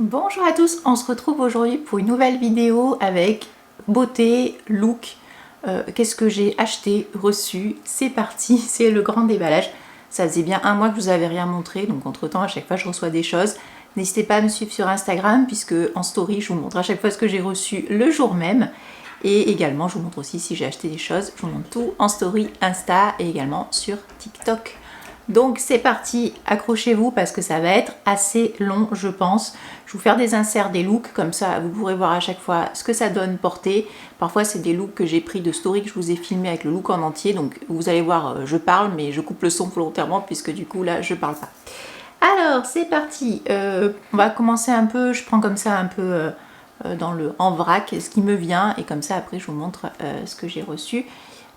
Bonjour à tous, on se retrouve aujourd'hui pour une nouvelle vidéo avec beauté, look, qu'est-ce que j'ai acheté, reçu, c'est parti, c'est le grand déballage. Ça faisait bien un mois que je vous avais rien montré, donc entre temps à chaque fois je reçois des choses. N'hésitez pas à me suivre sur Instagram puisque en story je vous montre à chaque fois ce que j'ai reçu le jour même. Et également je vous montre aussi si j'ai acheté des choses, je vous montre tout en story Insta et également sur TikTok. Donc c'est parti, accrochez-vous parce que ça va être assez long je pense. Je vais vous faire des inserts, des looks, comme ça vous pourrez voir à chaque fois ce que ça donne porter. Parfois c'est des looks que j'ai pris de story que je vous ai filmé avec le look en entier. Donc vous allez voir, je parle mais je coupe le son volontairement puisque du coup là je parle pas. Alors c'est parti, on va commencer un peu, je prends comme ça un peu en vrac ce qui me vient et comme ça après je vous montre ce que j'ai reçu.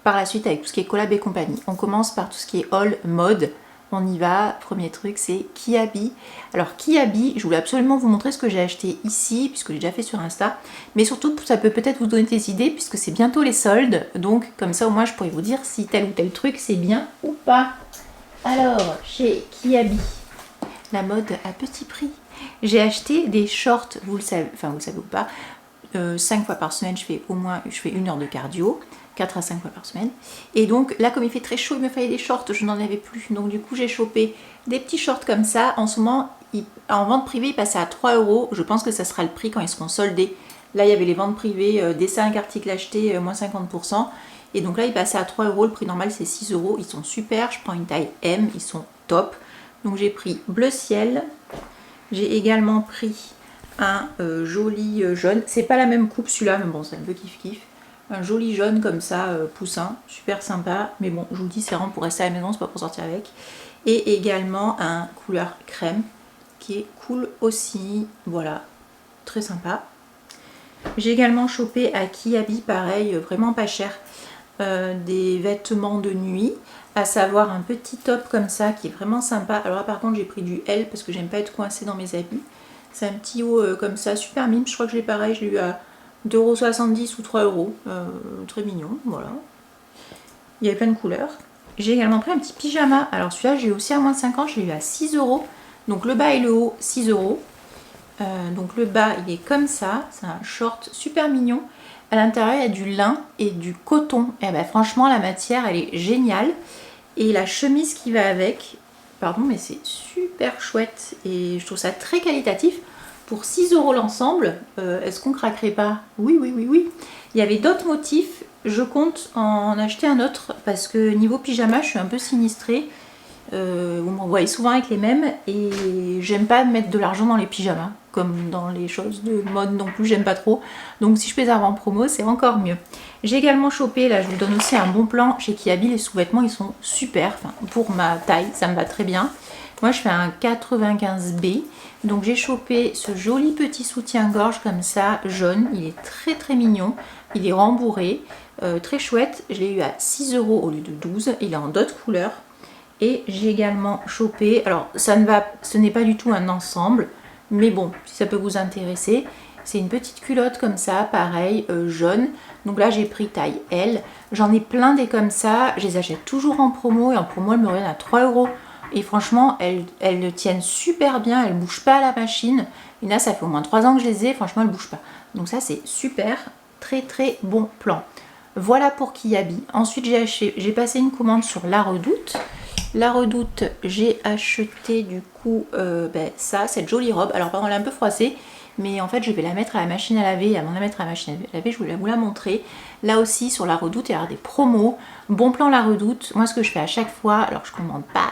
Par la suite avec tout ce qui est collab et compagnie. On commence par tout ce qui est haul mode. On y va. Premier truc c'est Kiabi. Alors Kiabi, je voulais absolument vous montrer ce que j'ai acheté ici puisque j'ai déjà fait sur Insta. Mais surtout ça peut peut-être vous donner des idées puisque c'est bientôt les soldes. Donc comme ça au moins je pourrais vous dire si tel ou tel truc c'est bien ou pas. Alors chez Kiabi, la mode à petit prix. J'ai acheté des shorts, vous le savez ou pas. 5 fois par semaine je fais 1 heure de cardio. 4 à 5 fois par semaine. Et donc là, comme il fait très chaud, il me fallait des shorts, je n'en avais plus. Donc du coup, j'ai chopé des petits shorts comme ça. En ce moment, en vente privée, il passait à 3 €. Je pense que ça sera le prix quand ils seront soldés. Là, il y avait les ventes privées, des 5 articles achetés, moins 50%. Et donc là, il passait à 3 €. Le prix normal, c'est 6 €. Ils sont super. Je prends une taille M. Ils sont top. Donc j'ai pris bleu ciel. J'ai également pris un joli jaune. C'est pas la même coupe celui-là, mais bon, c'est un peu kiff-kiff. Un joli jaune comme ça, poussin, super sympa. Mais bon, je vous dis, c'est vraiment pour rester à la maison, c'est pas pour sortir avec. Et également un couleur crème qui est cool aussi. Voilà, très sympa. J'ai également chopé à Kiabi, pareil, vraiment pas cher, des vêtements de nuit. À savoir un petit top comme ça qui est vraiment sympa. Alors là, par contre, j'ai pris du L parce que j'aime pas être coincée dans mes habits. C'est un petit haut comme ça, super mime. Je crois que je l'ai pareil, je l'ai eu à 2,70 € ou 3 €, très mignon, voilà. Il y avait plein de couleurs. J'ai également pris un petit pyjama. Alors celui-là, j'ai eu aussi à moins de 5 ans, je l'ai eu à 6 €. Donc le bas et le haut, 6 €. Donc le bas, il est comme ça. C'est un short super mignon. À l'intérieur, il y a du lin et du coton. Et ben, franchement, la matière, elle est géniale. Et la chemise qui va avec, pardon, mais c'est super chouette. Et je trouve ça très qualitatif. Pour 6 € l'ensemble, est-ce qu'on craquerait pas? Oui, oui, oui, oui. Il y avait d'autres motifs. Je compte en acheter un autre parce que niveau pyjama, je suis un peu sinistrée. Vous me voyez souvent avec les mêmes et j'aime pas mettre de l'argent dans les pyjamas. Comme dans les choses de mode non plus, j'aime pas trop. Donc si je peux les avoir en promo, c'est encore mieux. J'ai également chopé, là je vous donne aussi un bon plan chez Kiabi. Les sous-vêtements, ils sont super. Enfin, pour ma taille, ça me va très bien. Moi, je fais un 95B. Donc, j'ai chopé ce joli petit soutien-gorge comme ça, jaune. Il est très, très mignon. Il est rembourré. Très chouette. Je l'ai eu à 6 € au lieu de 12. Il est en d'autres couleurs. Et j'ai également chopé... Alors, ce n'est pas du tout un ensemble. Mais bon, si ça peut vous intéresser. C'est une petite culotte comme ça, pareil, jaune. Donc là, j'ai pris taille L. J'en ai plein des comme ça. Je les achète toujours en promo. Et en promo, elles me reviennent à 3 €. Et franchement, elles tiennent super bien, elles ne bougent pas à la machine. Et là, ça fait au moins 3 ans que je les ai, franchement, elles ne bougent pas. Donc ça, c'est super, très très bon plan. Voilà pour Kiabi. Ensuite, j'ai passé une commande sur La Redoute. La Redoute, j'ai acheté du coup ça, cette jolie robe. Alors pardon, elle est un peu froissée, mais en fait, je vais la mettre à la machine à laver. Et avant de la mettre à la machine à laver, je voulais vous la montrer. Là aussi, sur La Redoute, il y a des promos. Bon plan La Redoute. Moi, ce que je fais à chaque fois, alors je ne commande pas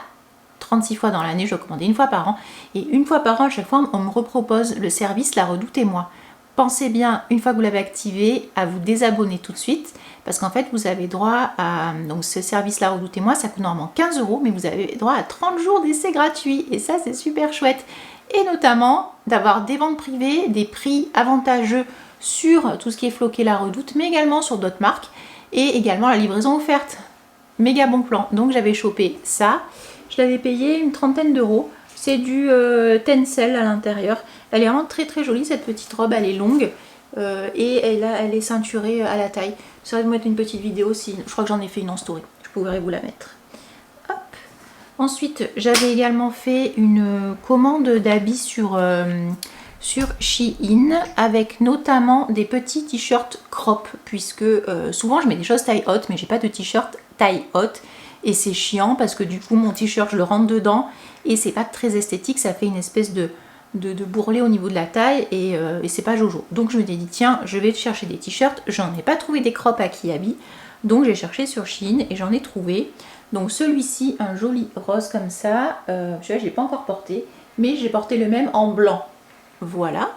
36 fois dans l'année, je dois commander une fois par an. Et une fois par an, à chaque fois, on me repropose le service La Redoute et moi. Pensez bien, une fois que vous l'avez activé, à vous désabonner tout de suite. Parce qu'en fait, vous avez droit à... Donc ce service La Redoute et moi, ça coûte normalement 15 €, mais vous avez droit à 30 jours d'essai gratuit. Et ça, c'est super chouette. Et notamment, d'avoir des ventes privées, des prix avantageux sur tout ce qui est floqué La Redoute, mais également sur d'autres marques. Et également la livraison offerte. Méga bon plan. Donc j'avais chopé ça. Je l'avais payé une trentaine d'euros. C'est du tencel à l'intérieur. Elle est vraiment très très jolie cette petite robe. Elle est longue et elle est ceinturée à la taille. J'essaierai de vous mettre une petite vidéo. Je crois que j'en ai fait une en story. Je pourrais vous la mettre. Hop. Ensuite, j'avais également fait une commande d'habits sur Shein avec notamment des petits t-shirts crop puisque souvent je mets des choses taille haute mais j'ai pas de t-shirt taille haute et c'est chiant parce que du coup mon t-shirt je le rentre dedans et c'est pas très esthétique, ça fait une espèce de bourrelet au niveau de la taille et c'est pas jojo. Donc je me suis dit tiens je vais chercher des t-shirts, j'en ai pas trouvé des crop à Kiabi donc j'ai cherché sur Shein et j'en ai trouvé. Donc celui-ci un joli rose comme ça, celui-là je l'ai pas encore porté mais j'ai porté le même en blanc. Voilà,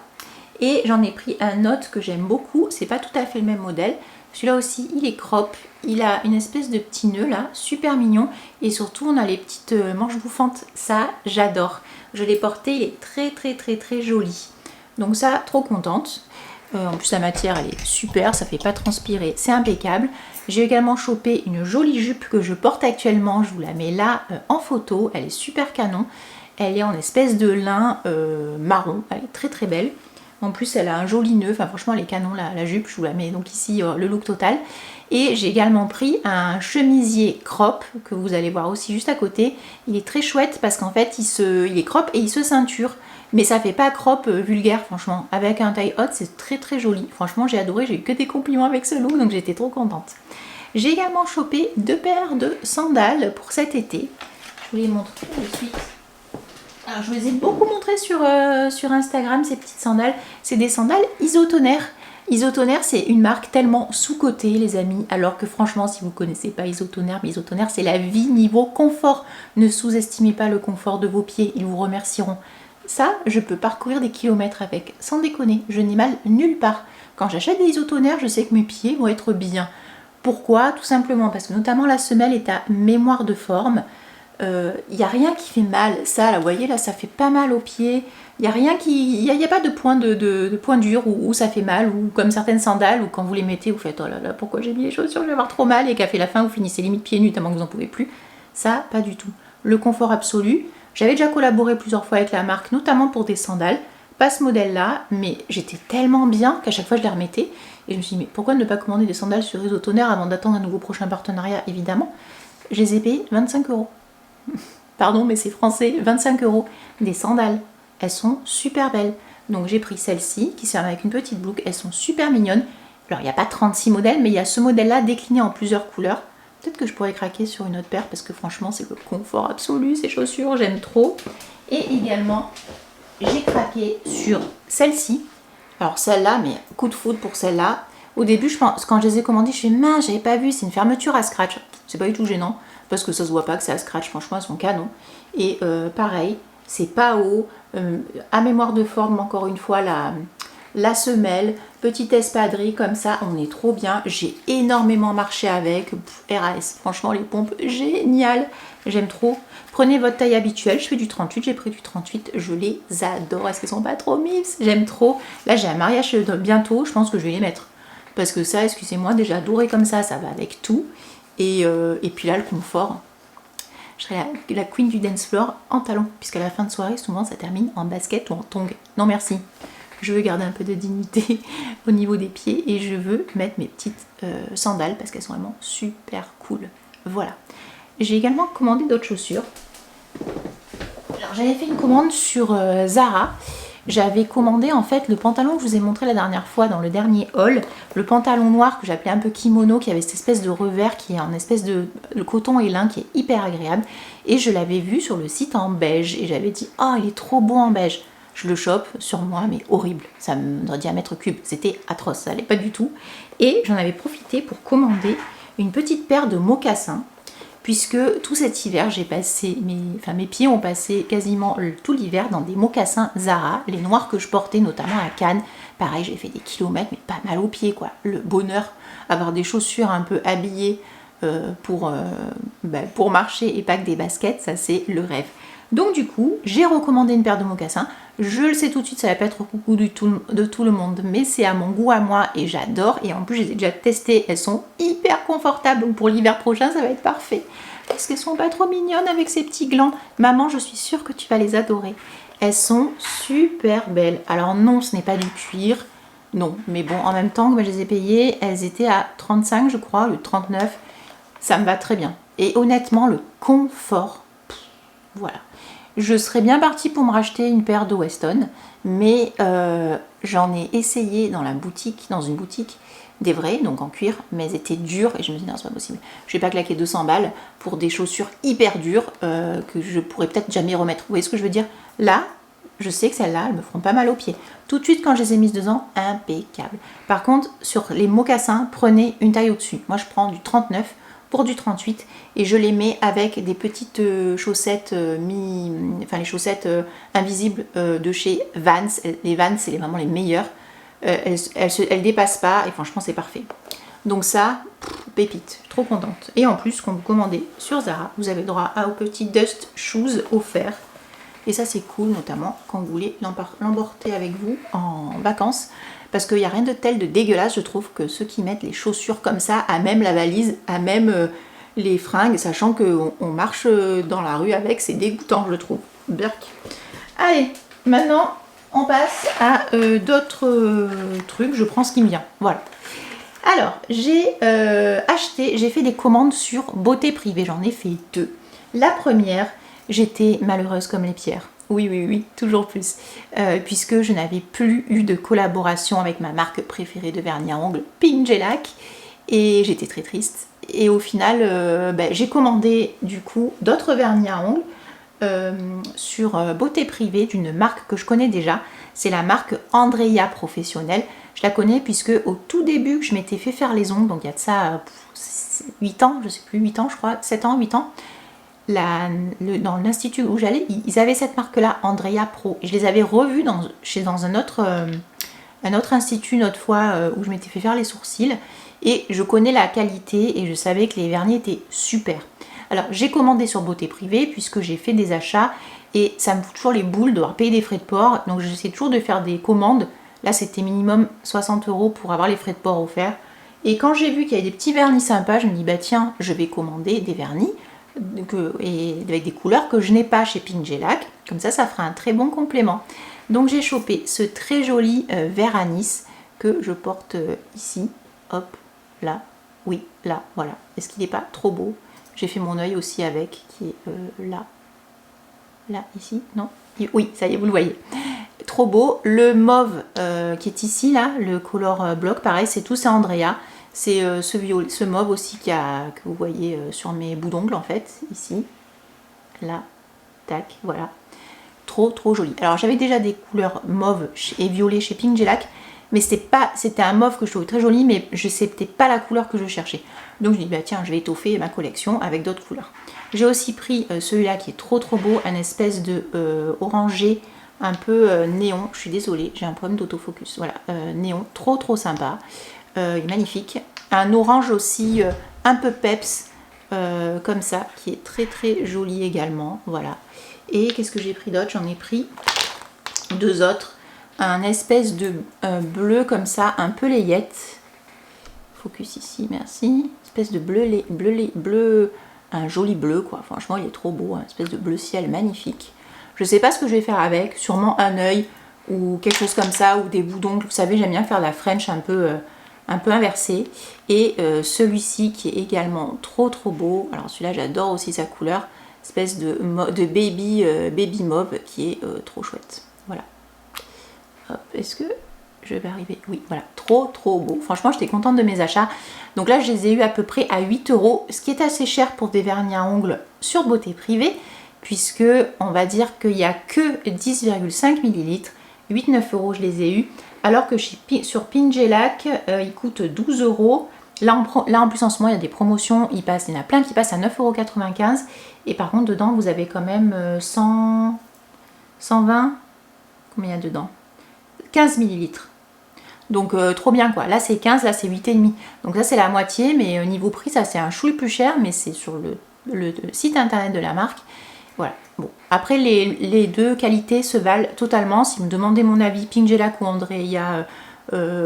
et j'en ai pris un autre que j'aime beaucoup, c'est pas tout à fait le même modèle, celui-là aussi il est crop, il a une espèce de petit nœud là, super mignon, et surtout on a les petites manches bouffantes, ça j'adore, je l'ai porté, il est très joli, donc ça trop contente, en plus la matière elle est super, ça fait pas transpirer, c'est impeccable. J'ai également chopé une jolie jupe que je porte actuellement, je vous la mets là en photo, elle est super canon. Elle est en espèce de lin marron, elle est très belle. En plus elle a un joli nœud, enfin franchement elle est canon la jupe, je vous la mets donc ici le look total. Et j'ai également pris un chemisier crop que vous allez voir aussi juste à côté. Il est très chouette parce qu'en fait il est crop et il se ceinture. Mais ça fait pas crop vulgaire franchement. Avec un taille haute c'est très joli. Franchement j'ai adoré, j'ai eu que des compliments avec ce look donc j'étais trop contente. J'ai également chopé 2 paires de sandales pour cet été. Je vous les montre tout de suite. Alors je vous les ai beaucoup montré sur Instagram, ces petites sandales. C'est des sandales Isotoner. Isotoner c'est une marque tellement sous-cotée les amis. Alors que franchement si vous ne connaissez pas Isotoner, mais Isotoner c'est la vie niveau confort. Ne sous-estimez pas le confort de vos pieds, ils vous remercieront. Ça je peux parcourir des kilomètres avec, sans déconner, je n'ai mal nulle part. Quand j'achète des Isotoner je sais que mes pieds vont être bien. Pourquoi? Tout simplement parce que notamment la semelle est à mémoire de forme. Il n'y a rien qui fait mal, ça là vous voyez là ça fait pas mal aux pieds, il n'y a rien qui, il y a pas de point de point dur où ça fait mal, ou comme certaines sandales où quand vous les mettez vous faites oh là là pourquoi j'ai mis les chaussures, je vais avoir trop mal, et qu'à fait la fin vous finissez limite pieds nus tellement que vous n'en pouvez plus. Ça pas du tout, le confort absolu. J'avais déjà collaboré plusieurs fois avec la marque notamment pour des sandales, pas ce modèle là mais j'étais tellement bien qu'à chaque fois je les remettais et je me suis dit mais pourquoi ne pas commander des sandales sur Isotoner avant d'attendre un nouveau prochain partenariat. Évidemment je les ai payées 25 €. Pardon mais c'est français, 25 €, des sandales, elles sont super belles. Donc j'ai pris celle-ci qui sert avec une petite boucle, elles sont super mignonnes. Alors il n'y a pas 36 modèles mais il y a ce modèle là décliné en plusieurs couleurs. Peut-être que je pourrais craquer sur une autre paire parce que franchement c'est le confort absolu ces chaussures, j'aime trop. Et également j'ai craqué sur celle-ci. Alors celle-là, mais coup de foudre pour celle-là. Au début je pense, quand je les ai commandées je suis mince, j'avais pas vu, c'est une fermeture à scratch. C'est pas du tout gênant parce que ça se voit pas que c'est à scratch, franchement elles sont canon. Et pareil, c'est pas haut, à mémoire de forme encore une fois la semelle, petite espadrille comme ça, on est trop bien. J'ai énormément marché avec, RAS, franchement les pompes, génial, j'aime trop. Prenez votre taille habituelle, je fais du 38, j'ai pris du 38, je les adore, est-ce qu'elles sont pas trop mimes? J'aime trop. Là j'ai un mariage bientôt, je pense que je vais les mettre. Parce que ça, excusez-moi, déjà doré comme ça va avec tout. Et puis là, le confort. Je serai la queen du dance floor en talons, puisqu'à la fin de soirée, souvent, ça termine en basket ou en tongs. Non, merci. Je veux garder un peu de dignité au niveau des pieds et je veux mettre mes petites sandales parce qu'elles sont vraiment super cool. Voilà. J'ai également commandé d'autres chaussures. Alors, j'avais fait une commande sur Zara. J'avais commandé en fait le pantalon que je vous ai montré la dernière fois dans le dernier haul, le pantalon noir que j'appelais un peu kimono, qui avait cette espèce de revers qui est en espèce de coton et lin qui est hyper agréable, et je l'avais vu sur le site en beige et j'avais dit oh il est trop beau en beige. Je le chope sur moi mais horrible, ça me diamètre cube, c'était atroce, ça allait pas du tout, et j'en avais profité pour commander une petite paire de mocassins. Puisque tout cet hiver, j'ai passé, mes pieds ont passé quasiment tout l'hiver dans des mocassins Zara, les noirs que je portais notamment à Cannes. Pareil, j'ai fait des kilomètres, mais pas mal aux pieds quoi. Le bonheur, avoir des chaussures un peu habillées pour marcher et pas que des baskets, ça c'est le rêve. Donc du coup, j'ai recommandé une paire de mocassins. Je le sais tout de suite, ça va pas être au coucou de tout le monde, mais c'est à mon goût à moi et j'adore. Et en plus, je les ai déjà testées, elles sont hyper confortables. Donc pour l'hiver prochain, ça va être parfait. Est-ce qu'elles sont pas trop mignonnes avec ces petits glands? Maman, je suis sûre que tu vas les adorer. Elles sont super belles. Alors non, ce n'est pas du cuir. Non, mais bon, en même temps, je les ai payées, elles étaient à 35, je crois, le 39. Ça me va très bien. Et honnêtement, le confort, voilà. Je serais bien partie pour me racheter une paire de Weston, mais j'en ai essayé dans une boutique des vrais, donc en cuir, mais elles étaient dures et je me suis dit non, c'est pas possible. Je vais pas claquer 200 balles pour des chaussures hyper dures que je pourrais peut-être jamais remettre. Vous voyez ce que je veux dire? Là, je sais que celles-là, elles me feront pas mal aux pieds. Tout de suite, quand je les ai mises dedans, impeccable. Par contre, sur les mocassins, prenez une taille au-dessus. Moi, je prends du 39 pour du 38 et je les mets avec des petites chaussettes les chaussettes invisibles de chez Vans. Les Vans, c'est vraiment les meilleures. Elles dépassent pas et franchement, c'est parfait. Donc ça, pépite, trop contente. Et en plus, quand vous commandez sur Zara, vous avez le droit aux petits Dust Shoes offerts. Et ça, c'est cool, notamment quand vous voulez l'emporter avec vous en vacances. Parce qu'il n'y a rien de tel de dégueulasse, je trouve, que ceux qui mettent les chaussures comme ça, à même la valise, à même les fringues, sachant qu'on marche dans la rue avec, c'est dégoûtant, je trouve. Berk. Allez, maintenant, on passe à d'autres trucs. Je prends ce qui me vient. Voilà. Alors, j'ai fait des commandes sur Beauté Privée. J'en ai fait 2. La première, j'étais malheureuse comme les pierres. Oui, toujours plus. Puisque je n'avais plus eu de collaboration avec ma marque préférée de vernis à ongles, Pingelak. Et j'étais très triste. Et au final, j'ai commandé du coup d'autres vernis à ongles sur Beauté Privée d'une marque que je connais déjà. C'est la marque Andrea Professionnelle. Je la connais puisque au tout début, je m'étais fait faire les ongles. Donc il y a de ça 8 ans, je sais plus, 8 ans je crois, 7 ans, 8 ans. Dans l'institut où j'allais, ils avaient cette marque-là, Andrea Pro. Et je les avais revus dans un autre institut une autre fois où je m'étais fait faire les sourcils. Et je connais la qualité et je savais que les vernis étaient super. Alors j'ai commandé sur Beauté Privée puisque j'ai fait des achats et ça me fout toujours les boules de devoir payer des frais de port. Donc j'essaie toujours de faire des commandes. Là c'était minimum 60 € pour avoir les frais de port offerts. Et quand j'ai vu qu'il y avait des petits vernis sympas, je me dis bah tiens, je vais commander des vernis. Avec des couleurs que je n'ai pas chez Pingelak, comme ça fera un très bon complément. Donc j'ai chopé ce très joli vert anis que je porte ici, hop, là, oui, là, voilà. Est-ce qu'il n'est pas trop beau? J'ai fait mon œil aussi avec, qui est là, ici, non? Oui, ça y est, vous le voyez. Trop beau. Le mauve qui est ici, là, le color block, pareil, c'est tout, c'est Andrea. C'est ce mauve aussi que vous voyez sur mes bouts d'ongles en fait, ici, là, tac, voilà. Trop joli. Alors j'avais déjà des couleurs mauve et violet chez Pingelak, mais c'était un mauve que je trouvais très joli, mais c'était pas la couleur que je cherchais. Donc je dis bah tiens, je vais étoffer ma collection avec d'autres couleurs. J'ai aussi pris celui-là qui est trop beau, un espèce de orangé un peu néon. Je suis désolée, j'ai un problème d'autofocus. Voilà, néon, trop sympa. Il est magnifique. Un orange aussi un peu peps comme ça, qui est très joli également. Voilà. Et qu'est-ce que j'ai pris d'autre? J'en ai pris 2 autres. Un espèce de bleu comme ça, un peu layette. Focus ici, merci. Espèce de bleu, un joli bleu quoi. Franchement, il est trop beau. Un espèce de bleu ciel magnifique. Je sais pas ce que je vais faire avec. Sûrement un œil ou quelque chose comme ça, ou des bouts d'ongles. Vous savez, j'aime bien faire la French un peu inversée. Et celui-ci qui est également trop beau. Alors celui-là, j'adore aussi sa couleur. Espèce de baby mauve qui est trop chouette. Voilà. Hop, est-ce que je vais arriver? Oui, voilà. Trop beau. Franchement, j'étais contente de mes achats. Donc là, je les ai eu à peu près à 8 €, ce qui est assez cher pour des vernis à ongles sur Beauté Privée, puisque on va dire qu'il n'y a que 10,5 ml. 8-9 € je les ai eus, alors que sur Pingelak, ils coûtent 12 €. Là en plus en ce moment il y a des promotions, il y en a plein qui passent à 9,95 €. Et par contre dedans vous avez quand même 120, combien il y a dedans? 15 ml. Donc trop bien quoi. Là c'est 15, là c'est 8,5. Donc là c'est la moitié, mais niveau prix ça c'est un chouille plus cher, mais c'est sur le site internet de la marque. Voilà. Bon, après les deux qualités se valent totalement. Si vous me demandez mon avis, Pingelak ou Andrea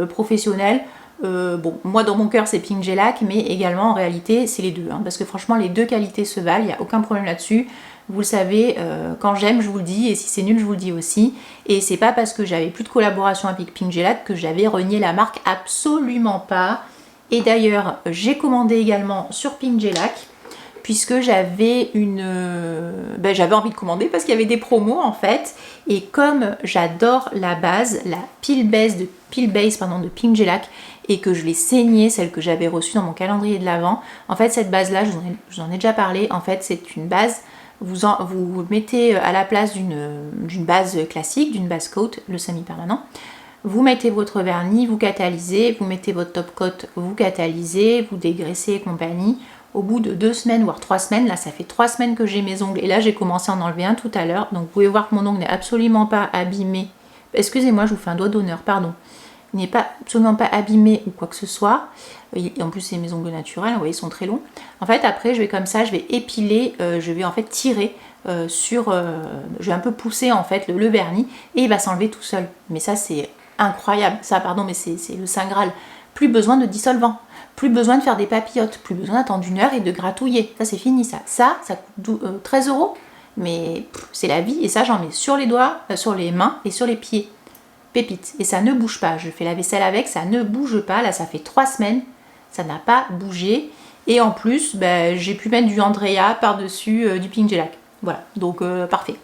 professionnel, bon, moi dans mon cœur c'est Pingelak, mais également en réalité c'est les deux, hein, parce que franchement les deux qualités se valent, il n'y a aucun problème là-dessus. Vous le savez, quand j'aime je vous le dis, et si c'est nul je vous le dis aussi. Et c'est pas parce que j'avais plus de collaboration avec Pingelak que j'avais renié la marque, absolument pas. Et d'ailleurs j'ai commandé également sur Pingelak puisque j'avais j'avais envie de commander parce qu'il y avait des promos en fait. Et comme j'adore la base, la Peel Base de Pink Shellac, et que je l'ai saignée, celle que j'avais reçue dans mon calendrier de l'Avent, en fait cette base là, je vous en ai déjà parlé, en fait c'est une base, vous mettez à la place d'une base classique, d'une base coat, le semi-permanent, vous mettez votre vernis, vous catalysez, vous mettez votre top coat, vous catalysez, vous dégraissez et compagnie. Au bout de 2 semaines, voire 3 semaines, là ça fait 3 semaines que j'ai mes ongles, et là j'ai commencé à en enlever un tout à l'heure, donc vous pouvez voir que mon ongle n'est absolument pas abîmé. Excusez-moi, je vous fais un doigt d'honneur, pardon. Il n'est absolument pas abîmé ou quoi que ce soit. Et en plus c'est mes ongles naturels, vous voyez, ils sont très longs. En fait après je vais comme ça, je vais épiler, je vais en fait tirer je vais un peu pousser en fait le vernis, et il va s'enlever tout seul. Mais ça c'est incroyable, ça pardon, mais c'est le Saint Graal. Plus besoin de dissolvant, plus besoin de faire des papillotes, plus besoin d'attendre 1 heure et de gratouiller. Ça c'est fini ça. Ça coûte 13 €, mais c'est la vie. Et ça j'en mets sur les doigts, sur les mains et sur les pieds. Pépite. Et ça ne bouge pas. Je fais la vaisselle avec, ça ne bouge pas. Là ça fait 3 semaines, ça n'a pas bougé. Et en plus, j'ai pu mettre du Andrea par-dessus du Pink Shellac. Voilà, donc parfait.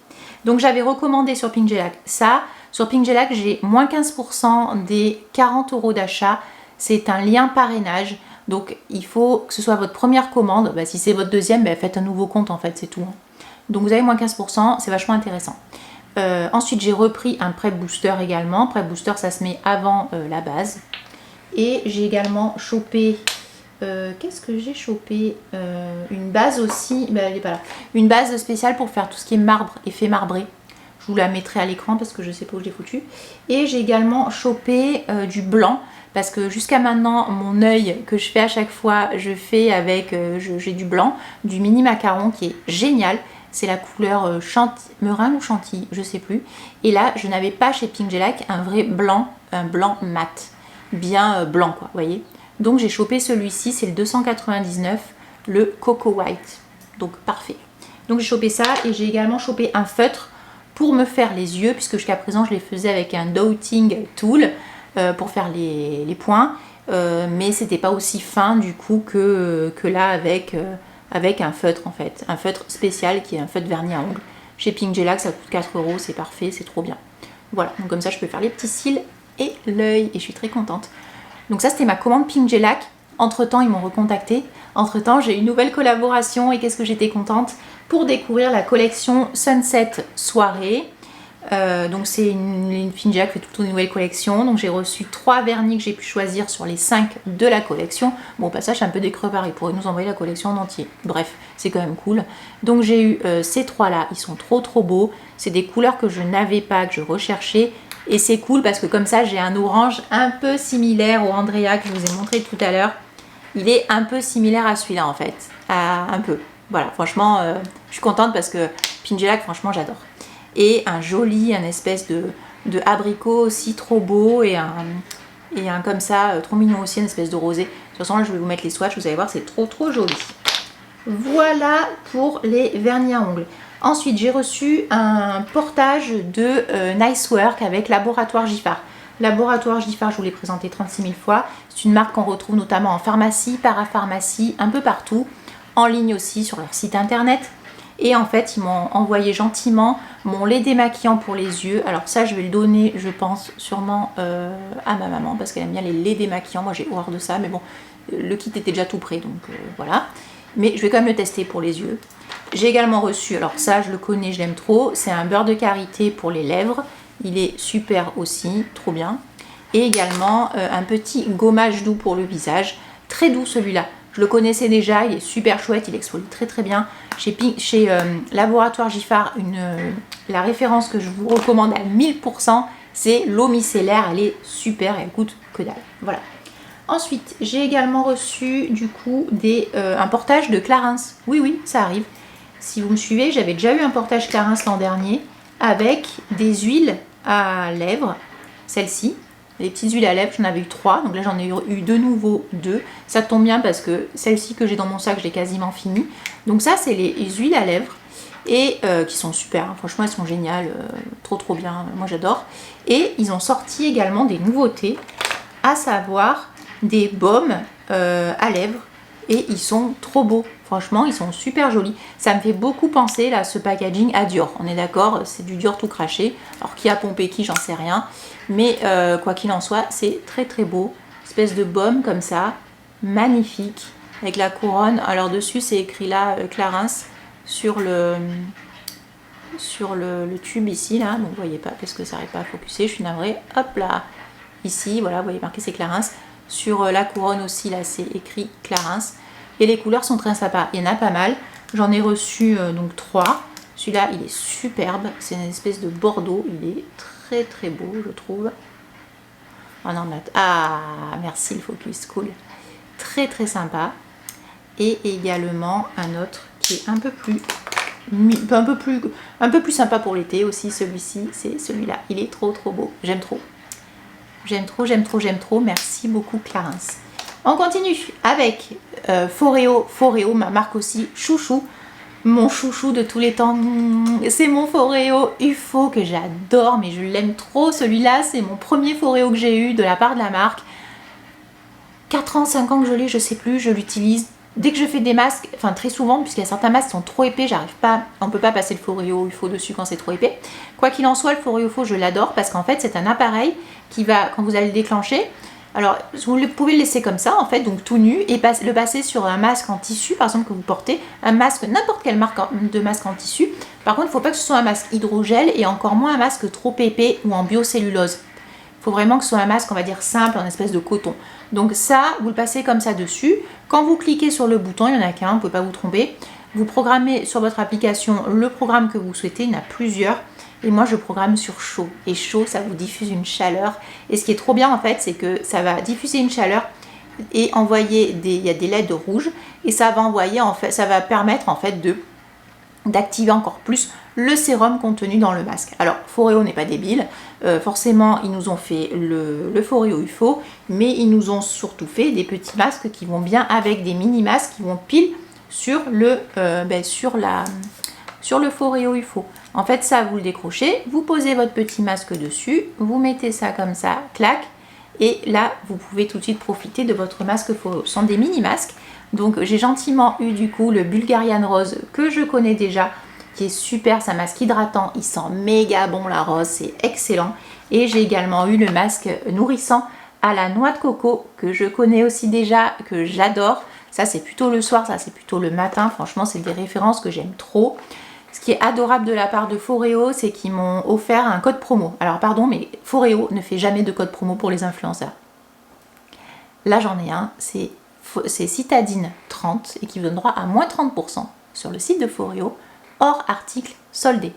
Donc j'avais recommandé sur Pink Shellac ça. Sur Pink Shellac, j'ai moins 15% des 40 € d'achat. C'est un lien parrainage. Donc il faut que ce soit votre première commande. Si c'est votre deuxième, faites un nouveau compte en fait, c'est tout. Donc vous avez moins 15%, c'est vachement intéressant. Ensuite, j'ai repris un Prep Booster également. Prep Booster, ça se met avant la base. Et j'ai également chopé... qu'est-ce que j'ai chopé une base aussi, elle est pas là. Une base spéciale pour faire tout ce qui est marbre, effet marbré. Je vous la mettrai à l'écran parce que je sais pas où je l'ai foutu. Et j'ai également chopé du blanc, parce que jusqu'à maintenant, mon œil que je fais à chaque fois, je fais avec, j'ai du blanc, du mini macaron qui est génial. C'est la couleur meringue ou chantilly, je sais plus. Et là, je n'avais pas chez Pink Shellac un vrai blanc, un blanc mat, bien blanc quoi, vous voyez. Donc j'ai chopé celui-ci, c'est le 299, le Coco White. Donc parfait. Donc j'ai chopé ça, et j'ai également chopé un feutre pour me faire les yeux, puisque jusqu'à présent je les faisais avec un Dotting Tool pour faire les points. Mais c'était pas aussi fin du coup que là avec un feutre en fait. Un feutre spécial qui est un feutre vernis à ongles. Chez Pink Shellac ça coûte 4 €, c'est parfait, c'est trop bien. Voilà, donc comme ça je peux faire les petits cils et l'œil, et je suis très contente. Donc ça c'était ma commande Pink Shellac. Entre temps ils m'ont recontacté. Entre temps j'ai eu une nouvelle collaboration, et qu'est-ce que j'étais contente pour découvrir la collection Sunset Soirée. Donc c'est une Pink Shellac qui fait toute une nouvelle collection. Donc j'ai reçu 3 vernis que j'ai pu choisir sur les 5 de la collection. Bon, au passage, c'est un peu décrevaré, ils pourraient nous envoyer la collection en entier. Bref, c'est quand même cool. Donc j'ai eu ces 3 là, ils sont trop beaux. C'est des couleurs que je n'avais pas, que je recherchais. Et c'est cool parce que comme ça, j'ai un orange un peu similaire au Andrea que je vous ai montré tout à l'heure. Il est un peu similaire à celui-là en fait. Un peu. Voilà, franchement, je suis contente parce que Pink Shellac, franchement, j'adore. Et un espèce de abricot aussi trop beau, et un comme ça, trop mignon aussi, une espèce de rosé. De toute façon, là, je vais vous mettre les swatchs, vous allez voir, c'est trop joli. Voilà pour les vernis à ongles. Ensuite, j'ai reçu un portage de Nice Work avec Laboratoire Giffard. Laboratoire Giffard, je vous l'ai présenté 36 000 fois. C'est une marque qu'on retrouve notamment en pharmacie, parapharmacie, un peu partout. En ligne aussi sur leur site internet. Et en fait, ils m'ont envoyé gentiment mon lait démaquillant pour les yeux. Alors ça, je vais le donner, je pense, sûrement à ma maman, parce qu'elle aime bien les laits démaquillants. Moi, j'ai horreur de ça, mais bon, le kit était déjà tout prêt, donc voilà. Mais je vais quand même le tester pour les yeux. J'ai également reçu, alors ça, je le connais, je l'aime trop. C'est un beurre de karité pour les lèvres. Il est super aussi, trop bien. Et également un petit gommage doux pour le visage. Très doux celui-là. Je le connaissais déjà, il est super chouette, il exfolie très bien. Chez Laboratoire Giffard, la référence que je vous recommande à 1000%, c'est l'eau micellaire. Elle est super et elle coûte que dalle. Voilà. Ensuite, j'ai également reçu du coup un portage de Clarins. Oui, ça arrive. Si vous me suivez, j'avais déjà eu un portage Clarins l'an dernier avec des huiles à lèvres, celle-ci. Les petites huiles à lèvres, j'en avais eu 3, donc là j'en ai eu de nouveau 2. Ça tombe bien parce que celle-ci que j'ai dans mon sac, je l'ai quasiment finie. Donc ça, c'est les huiles à lèvres, et qui sont super, hein. Franchement elles sont géniales, trop bien, moi j'adore. Et ils ont sorti également des nouveautés, à savoir des baumes à lèvres, et ils sont trop beaux. Franchement, ils sont super jolis. Ça me fait beaucoup penser, là, ce packaging à Dior. On est d'accord, c'est du Dior tout craché. Alors, qui a pompé qui, j'en sais rien. Mais quoi qu'il en soit, c'est très très beau. Espèce de baume comme ça. Magnifique. Avec la couronne. Alors, dessus, c'est écrit là, Clarins. Sur le tube ici, là. Donc, vous voyez pas, parce que ça n'arrive pas à focuser. Je suis navrée. Hop là. Ici, voilà, vous voyez marqué, c'est Clarins. Sur la couronne aussi, là, c'est écrit Clarins. Et les couleurs sont très sympas. Il y en a pas mal. J'en ai reçu donc 3. Celui-là, il est superbe. C'est une espèce de bordeaux. Il est très très beau, je trouve. Oh non, ah, merci le focus, cool. Très très sympa. Et également un autre qui est un peu plus sympa pour l'été aussi. Celui-ci, c'est celui-là. Il est trop trop beau. J'aime trop. J'aime trop, j'aime trop, j'aime trop. Merci beaucoup, Clarins. On continue avec Foreo. Foreo, ma marque aussi, chouchou. Mon chouchou de tous les temps. C'est mon Foreo UFO que j'adore, mais je l'aime trop. Celui-là, c'est mon premier Foreo que j'ai eu de la part de la marque. 4 ans, 5 ans que je l'ai, je sais plus, je l'utilise. Dès que je fais des masques, enfin très souvent, puisqu'il y a certains masques qui sont trop épais, j'arrive pas, on peut pas passer le Foreo UFO dessus quand c'est trop épais. Quoi qu'il en soit, le Foreo UFO, je l'adore parce qu'en fait, c'est un appareil qui va, quand vous allez le déclencher, alors vous pouvez le laisser comme ça, en fait, donc tout nu, et le passer sur un masque en tissu, par exemple, que vous portez, un masque, n'importe quelle marque de masque en tissu. Par contre, il ne faut pas que ce soit un masque hydrogel et encore moins un masque trop épais ou en biocellulose. Il faut vraiment que ce soit un masque, on va dire, simple, en espèce de coton. Donc ça, vous le passez comme ça dessus. Quand vous cliquez sur le bouton, il n'y en a qu'un, vous ne pouvez pas vous tromper. Vous programmez sur votre application le programme que vous souhaitez, il y en a plusieurs. Et moi, je programme sur chaud. Et chaud, ça vous diffuse une chaleur. Et ce qui est trop bien, en fait, c'est que ça va diffuser une chaleur et envoyer il y a des LED rouges. Et ça va envoyer, en fait, ça va permettre, en fait, d'activer encore plus le sérum contenu dans le masque. Alors, Foreo n'est pas débile. Forcément, ils nous ont fait le Foreo UFO, mais ils nous ont surtout fait des petits masques qui vont bien avec des mini-masques qui vont pile sur le Foreo UFO. En fait, ça, vous le décrochez, vous posez votre petit masque dessus, vous mettez ça comme ça, clac, et là, vous pouvez tout de suite profiter de votre masque Foreo. Ce sont des mini-masques. Donc, j'ai gentiment eu du coup le Bulgarian Rose que je connais déjà, qui est super, c'est un masque hydratant, il sent méga bon la rose, c'est excellent. Et j'ai également eu le masque nourrissant à la noix de coco, que je connais aussi déjà, que j'adore. Ça, c'est plutôt le soir, ça, c'est plutôt le matin. Franchement, c'est des références que j'aime trop. Ce qui est adorable de la part de Foreo, c'est qu'ils m'ont offert un code promo. Alors, pardon, mais Foreo ne fait jamais de code promo pour les influenceurs. Là, j'en ai un, c'est Citadine 30 et qui vous donne droit à moins 30% sur le site de Foreo, hors article soldé.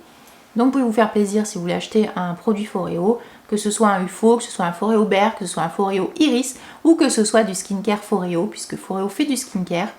Donc, vous pouvez vous faire plaisir si vous voulez acheter un produit Foreo, que ce soit un UFO, que ce soit un Foreo Bear, que ce soit un Foreo Iris ou que ce soit du skincare Foreo, puisque Foreo fait du skincare.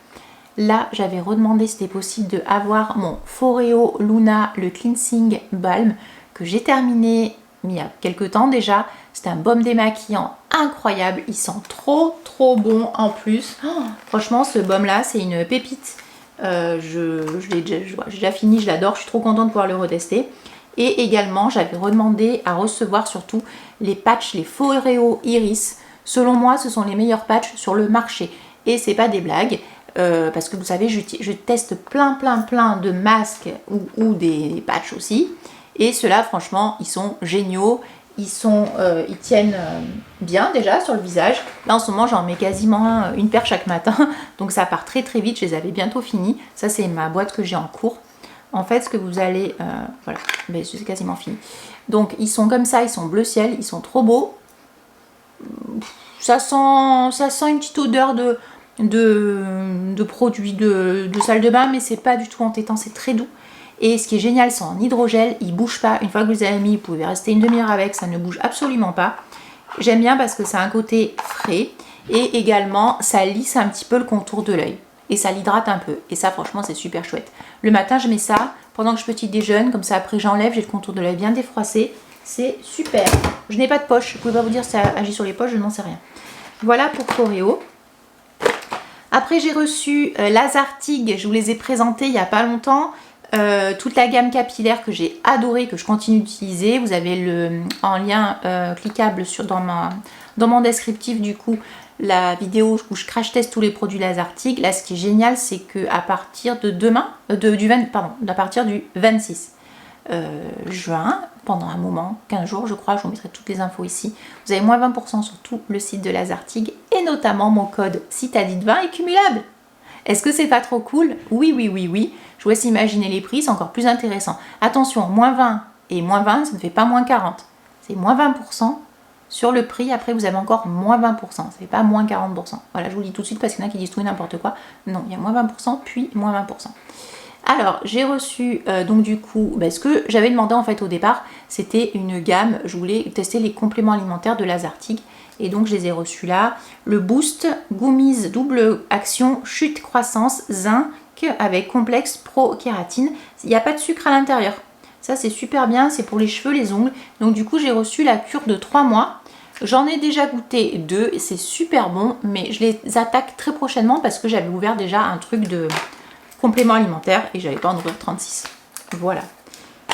Là, j'avais redemandé si c'était possible de avoir mon Foreo Luna, le Cleansing Balm, que j'ai terminé il y a quelques temps déjà. C'est un baume démaquillant incroyable, il sent trop trop bon en plus. Oh, franchement, ce baume là, c'est une pépite. J'ai déjà fini, je l'adore, je suis trop contente de pouvoir le retester. Et également, j'avais redemandé à recevoir surtout les patchs, les Foreo Iris. Selon moi, ce sont les meilleurs patchs sur le marché. Et c'est pas des blagues. Parce que vous savez, je teste plein de masques ou des patchs aussi. Et ceux-là, franchement, ils sont géniaux. Ils tiennent bien déjà sur le visage. Là, en ce moment, j'en mets quasiment une paire chaque matin. Donc, ça part très très vite. Je les avais bientôt finis. Ça, c'est ma boîte que j'ai en cours. En fait, ce que vous allez... voilà, mais c'est quasiment fini. Donc, ils sont comme ça. Ils sont bleu ciel. Ils sont trop beaux. Ça sent une petite odeur de produits de salle de bain, mais c'est pas du tout entêtant, c'est très doux. Et ce qui est génial, c'est en hydrogel, il bouge pas. Une fois que vous les avez mis, vous pouvez rester une demi-heure avec, ça ne bouge absolument pas. J'aime bien parce que ça a un côté frais et également ça lisse un petit peu le contour de l'œil et ça l'hydrate un peu. Et ça, franchement, c'est super chouette. Le matin, je mets ça pendant que je petit déjeune, comme ça après j'enlève, j'ai le contour de l'œil bien défroissé. C'est super. Je n'ai pas de poche, je ne pouvais pas vous dire si ça agit sur les poches, je n'en sais rien. Voilà pour Foreo. Après, j'ai reçu Lazartigue, je vous les ai présentés il n'y a pas longtemps. Toute la gamme capillaire que j'ai adorée, que je continue d'utiliser. Vous avez en lien cliquable dans mon descriptif du coup la vidéo où je crash teste tous les produits Lazartigue. Là, ce qui est génial, c'est que à partir de demain, à partir du 26 juin, pendant un moment, 15 jours, je crois, je vous mettrai toutes les infos ici. Vous avez moins 20% sur tout le site de Lazartigue et notamment mon code Citadine20 est cumulable. Est-ce que c'est pas trop cool? Oui, oui, oui, oui. Je vous laisse imaginer les prix, c'est encore plus intéressant. Attention, moins 20 et moins 20, ça ne fait pas moins 40. C'est moins 20%. Sur le prix, après, vous avez encore moins 20%. C'est pas moins 40%. Voilà, je vous le dis tout de suite parce qu'il y en a qui disent tout et n'importe quoi. Non, il y a moins 20%, puis moins 20%. Alors, j'ai reçu, donc du coup, ce que j'avais demandé en fait au départ, c'était une gamme. Je voulais tester les compléments alimentaires de Lazartigue. Et donc, je les ai reçus là. Le Boost Gummies double action chute croissance zinc avec complexe pro kératine. Il n'y a pas de sucre à l'intérieur. Ça, c'est super bien. C'est pour les cheveux, les ongles. Donc, du coup, j'ai reçu la cure de 3 mois. J'en ai déjà goûté 2 et c'est super bon, mais je les attaque très prochainement parce que j'avais ouvert déjà un truc de complément alimentaire et j'avais pas en ouvrir 36. Voilà.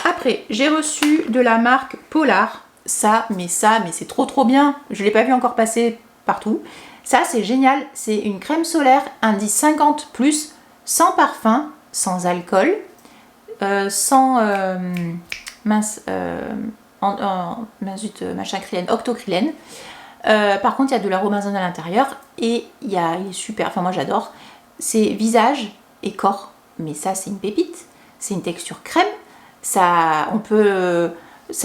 Après, j'ai reçu de la marque Polar. Ça, mais c'est trop bien. Je l'ai pas vu encore passer partout. Ça, c'est génial. C'est une crème solaire indice 50+, sans parfum, sans alcool, sans machin acrylène, octocrylène. Par contre, il y a de l'aromazone à l'intérieur et il est super. Enfin, moi, j'adore. C'est visage et corps, mais ça, c'est une pépite. C'est une texture crème. Ça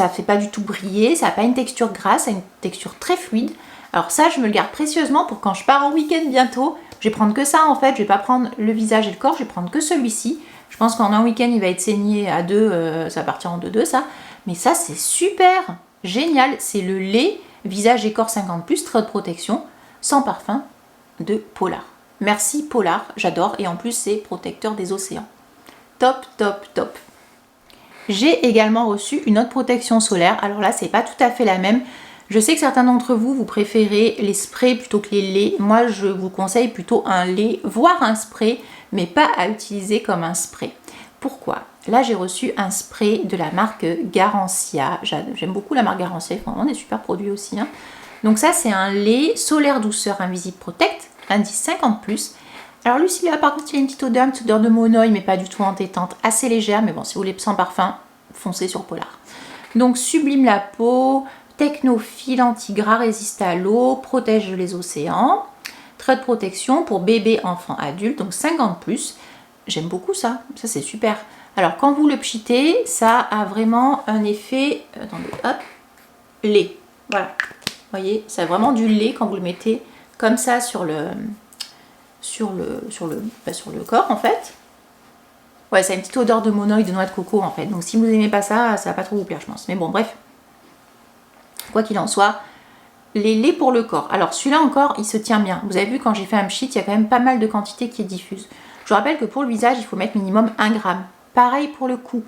fait pas du tout briller. Ça n'a pas une texture grasse, ça a une texture très fluide. Alors ça, je me le garde précieusement pour quand je pars en week-end bientôt. Je vais prendre que ça en fait. Je vais pas prendre le visage et le corps. Je vais prendre que celui-ci. Je pense qu'en un week-end, il va être saigné à 2. Ça va partir en 2-2 ça. Mais ça, c'est super génial. C'est le lait visage et corps 50+, très haute protection, sans parfum de Polar. Merci Polar, j'adore. Et en plus, c'est protecteur des océans. Top, top, top. J'ai également reçu une autre protection solaire. Alors là, c'est pas tout à fait la même. Je sais que certains d'entre vous, vous préférez les sprays plutôt que les laits. Moi, je vous conseille plutôt un lait, voire un spray, mais pas à utiliser comme un spray. Pourquoi? Là, j'ai reçu un spray de la marque Garancia. J'aime beaucoup la marque Garancia, ils font vraiment des super produits aussi. Hein. Donc ça, c'est un lait solaire douceur Invisible Protect, indice 50+. Alors lui, celui-là, par contre, il a une petite odeur de monoï, mais pas du tout entêtante, assez légère. Mais bon, si vous voulez sans parfum, foncez sur Polar. Donc, sublime la peau, technophile, anti-gras, résiste à l'eau, protège les océans. Trait de protection pour bébé, enfant, adulte, donc 50+. J'aime beaucoup ça, ça c'est super. Alors, quand vous le pchitez, ça a vraiment un effet, attendez, hop, lait. Voilà, vous voyez, c'est vraiment du lait quand vous le mettez comme ça sur le corps en fait. Ouais, ça a une petite odeur de monoï, de noix de coco en fait. Donc si vous n'aimez pas ça, ça va pas trop vous plaire je pense. Mais bon, bref. Quoi qu'il en soit, les laits pour le corps. Alors celui-là encore, il se tient bien. Vous avez vu quand j'ai fait un pchit, il y a quand même pas mal de quantité qui est diffuse. Je vous rappelle que pour le visage, il faut mettre minimum 1 gramme. Pareil pour le cou.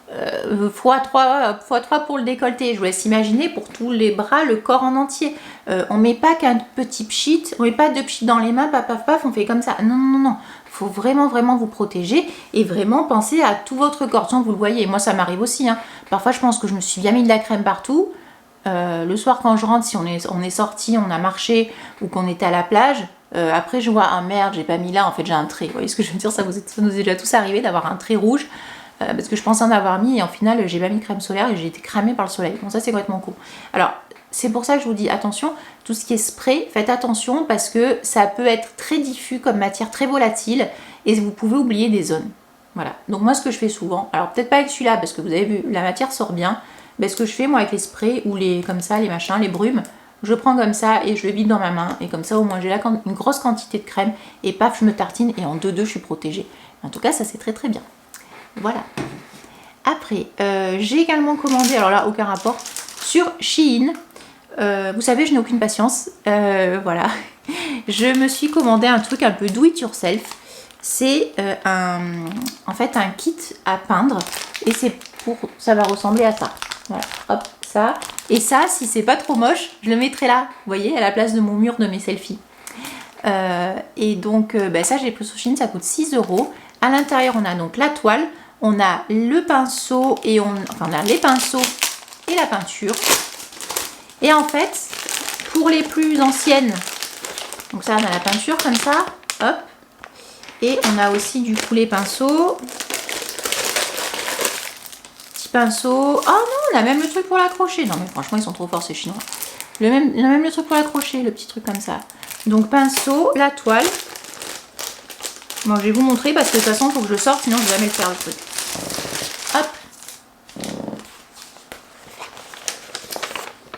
x3 pour le décolleté. Je vous laisse imaginer pour tous les bras, le corps en entier. On met pas qu'un petit pchit, on met pas 2 pchits dans les mains, paf paf paf, on fait comme ça. Non, non, non. Il faut vraiment vous protéger et vraiment penser à tout votre corps. Sans vous le voyez, moi ça m'arrive aussi. Hein. Parfois je pense que je me suis bien mis de la crème partout. Le soir quand je rentre, si on est sorti, on a marché ou qu'on était à la plage, après je vois, ah merde, j'ai pas mis là, en fait j'ai un trait. Vous voyez ce que je veux dire, ça nous est déjà tous arrivé d'avoir un trait rouge. Parce que je pensais en avoir mis et en final j'ai pas mis de crème solaire et j'ai été cramée par le soleil. Bon ça c'est complètement con. Alors c'est pour ça que je vous dis attention, tout ce qui est spray, faites attention parce que ça peut être très diffus comme matière, très volatile et vous pouvez oublier des zones. Voilà, donc moi ce que je fais souvent, alors peut-être pas avec celui-là parce que vous avez vu, la matière sort bien, mais ce que je fais moi avec les sprays ou les comme ça, les machins, les brumes, je prends comme ça et je le vide dans ma main et comme ça au moins j'ai là une grosse quantité de crème et paf je me tartine et en 2-2 je suis protégée. En tout cas ça c'est très très bien. Voilà. Après, j'ai également commandé, alors là, aucun rapport, sur Shein. Vous savez, je n'ai aucune patience. Voilà. Je me suis commandé un truc un peu do it yourself. C'est en fait un kit à peindre. Et ça va ressembler à ça. Voilà. Hop, ça. Et ça, si c'est pas trop moche, je le mettrai là. Vous voyez, à la place de mon mur de mes selfies. Et donc, ça, j'ai pris sur Shein, ça coûte 6 €. À l'intérieur, on a donc la toile. On a le pinceau et on a les pinceaux et la peinture. Et en fait, pour les plus anciennes Donc ça, on a la peinture comme ça, hop. Et on a aussi du coup les pinceaux. Petit pinceau. Oh non, on a même le truc pour l'accrocher. Non mais franchement, ils sont trop forts ces chinois. Même le truc pour l'accrocher, le petit truc comme ça. Donc pinceau, la toile. Bon, je vais vous montrer parce que de toute façon, il faut que je le sorte, sinon je vais jamais le faire le truc. Hop.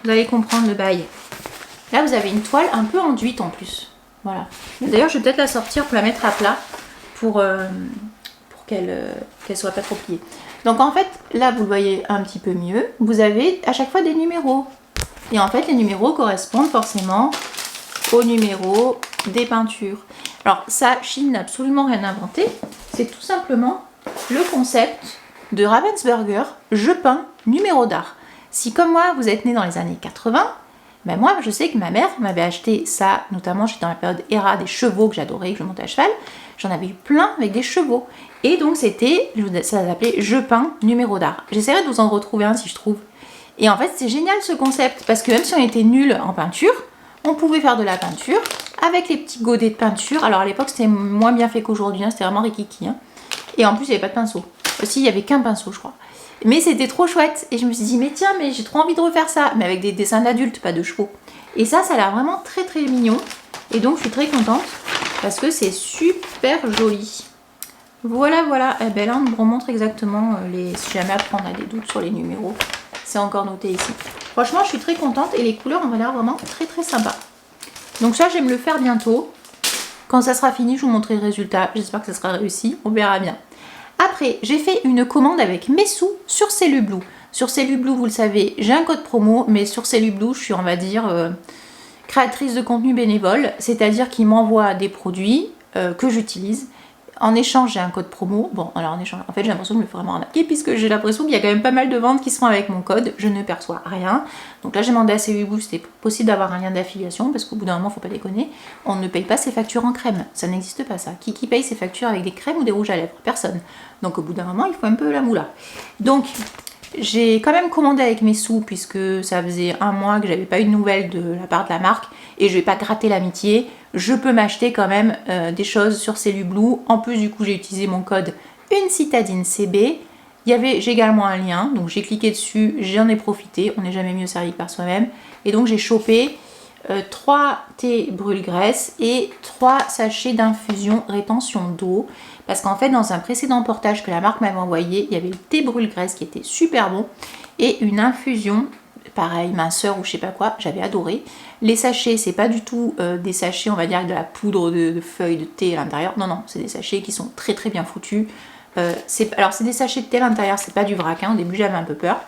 Vous allez comprendre le bail. Là, vous avez une toile un peu enduite en plus. Voilà. D'ailleurs, je vais peut-être la sortir pour la mettre à plat pour qu'elle soit pas trop pliée. Donc en fait, là, vous le voyez un petit peu mieux. Vous avez à chaque fois des numéros. Et en fait, les numéros correspondent forcément aux numéros des peintures. Alors ça, Chine n'a absolument rien inventé. C'est tout simplement le concept de Ravensburger, je peins numéro d'art. Si comme moi, vous êtes né dans les années 80, ben moi, je sais que ma mère m'avait acheté ça, notamment j'étais dans la période ERA des chevaux que j'adorais, que je montais à cheval. J'en avais eu plein avec des chevaux. Et donc c'était, ça s'appelait je peins numéro d'art. J'essaierai de vous en retrouver un si je trouve. Et en fait, c'est génial ce concept, parce que même si on était nul en peinture, on pouvait faire de la peinture avec les petits godets de peinture. Alors à l'époque, c'était moins bien fait qu'aujourd'hui, hein, c'était vraiment rikiki. Hein. Et en plus, il n'y avait pas de pinceau. Aussi, il n'y avait qu'un pinceau, je crois. Mais c'était trop chouette. Et je me suis dit, mais tiens, mais j'ai trop envie de refaire ça. Mais avec des dessins d'adultes, pas de chevaux. Et ça a l'air vraiment très très mignon. Et donc, je suis très contente parce que c'est super joli. Voilà, voilà. Et bien là, on me remontre exactement si jamais après on a des doutes sur les numéros. C'est encore noté ici. Franchement, je suis très contente et les couleurs ont l'air vraiment très très sympa. Donc ça, je vais me le faire bientôt. Quand ça sera fini, je vous montrerai le résultat. J'espère que ça sera réussi. On verra bien. Après, j'ai fait une commande avec mes sous sur Cellublue. Sur Cellublue, vous le savez, j'ai un code promo, mais sur Cellublue, je suis, on va dire, créatrice de contenu bénévole. C'est-à-dire qu'ils m'envoient des produits que j'utilise. En échange, j'ai un code promo. Bon, alors en échange, en fait, j'ai l'impression de me faire vraiment arnaquer puisque j'ai l'impression qu'il y a quand même pas mal de ventes qui se font avec mon code. Je ne perçois rien. Donc là, j'ai demandé à Cellublue si c'était possible d'avoir un lien d'affiliation parce qu'au bout d'un moment, faut pas déconner. On ne paye pas ses factures en crème. Ça n'existe pas, ça. Qui paye ses factures avec des crèmes ou des rouges à lèvres? Personne. Donc au bout d'un moment, il faut un peu la moula. Donc, j'ai quand même commandé avec mes sous puisque ça faisait un mois que j'avais pas eu de nouvelles de la part de la marque et je vais pas gratter l'amitié. Je peux m'acheter quand même des choses sur Cellublue. En plus, du coup, j'ai utilisé mon code une citadine CB. J'ai également un lien, donc j'ai cliqué dessus, j'en ai profité. On n'est jamais mieux servi que par soi-même. Et donc, j'ai chopé 3 thés brûle-graisse et 3 sachets d'infusion rétention d'eau. Parce qu'en fait, dans un précédent portage que la marque m'avait envoyé, il y avait le thé brûle-graisse qui était super bon et une infusion, pareil, minceur ou je sais pas quoi, j'avais adoré. Les sachets, c'est pas du tout des sachets, on va dire, avec de la poudre de feuilles de thé à l'intérieur. Non, non, c'est des sachets qui sont très très bien foutus. Alors, c'est des sachets de thé à l'intérieur, c'est pas du vrac. Hein. Au début, j'avais un peu peur.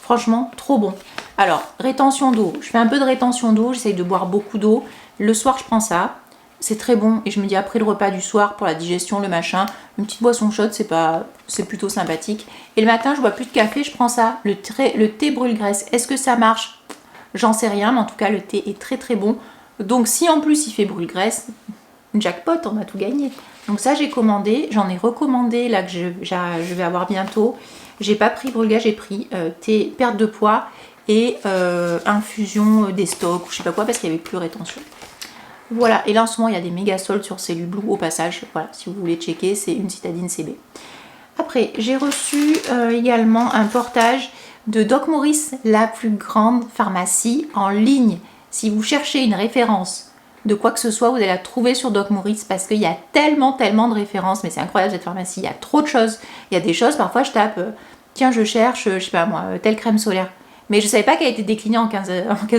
Franchement, trop bon. Alors, rétention d'eau. Je fais un peu de rétention d'eau, j'essaye de boire beaucoup d'eau. Le soir, je prends ça. C'est très bon et je me dis après le repas du soir pour la digestion, le machin, une petite boisson chaude, c'est plutôt sympathique. Et le matin, je bois plus de café, je prends ça, le thé brûle-graisse. Est-ce que ça marche? J'en sais rien, mais en tout cas, le thé est très très bon. Donc, si en plus il fait brûle-graisse, jackpot, on a tout gagné. Donc ça, j'ai commandé, j'en ai recommandé là que je vais avoir bientôt. J'ai pas pris brûle-graisse, j'ai pris thé perte de poids et infusion des stocks ou je sais pas quoi parce qu'il n'y avait plus rétention. Voilà, et là en ce moment il y a des méga soldes sur Cellublue au passage. Voilà, si vous voulez checker, c'est une citadine CB. Après, j'ai reçu également un portage de Doc Morris, la plus grande pharmacie en ligne. Si vous cherchez une référence de quoi que ce soit, vous allez la trouver sur Doc Morris parce qu'il y a tellement de références, mais c'est incroyable cette pharmacie, il y a trop de choses. Il y a des choses, parfois je tape, tiens je cherche, je sais pas moi, telle crème solaire. Mais je ne savais pas qu'elle a été déclinée en 15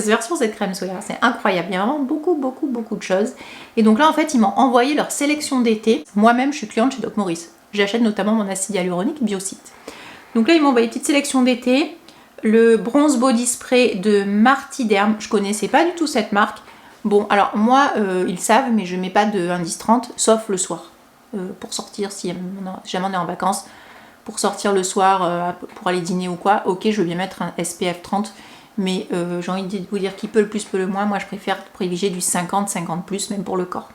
versions cette crème solaire, c'est incroyable, il y a vraiment beaucoup de choses. Et donc là en fait ils m'ont envoyé leur sélection d'été. Moi-même je suis cliente chez Doc Morris, j'achète notamment mon acide hyaluronique Biocite. Donc là ils m'ont envoyé une petite sélection d'été, le bronze body spray de Martiderm, je connaissais pas du tout cette marque. Bon alors moi ils savent mais je mets pas de indice 30 sauf le soir pour sortir si jamais on est en vacances. Pour sortir le soir, pour aller dîner ou quoi, ok, je veux bien mettre un SPF 30, mais j'ai envie de vous dire qui peut le plus, peut le moins. Moi, je préfère privilégier du 50+, même pour le corps.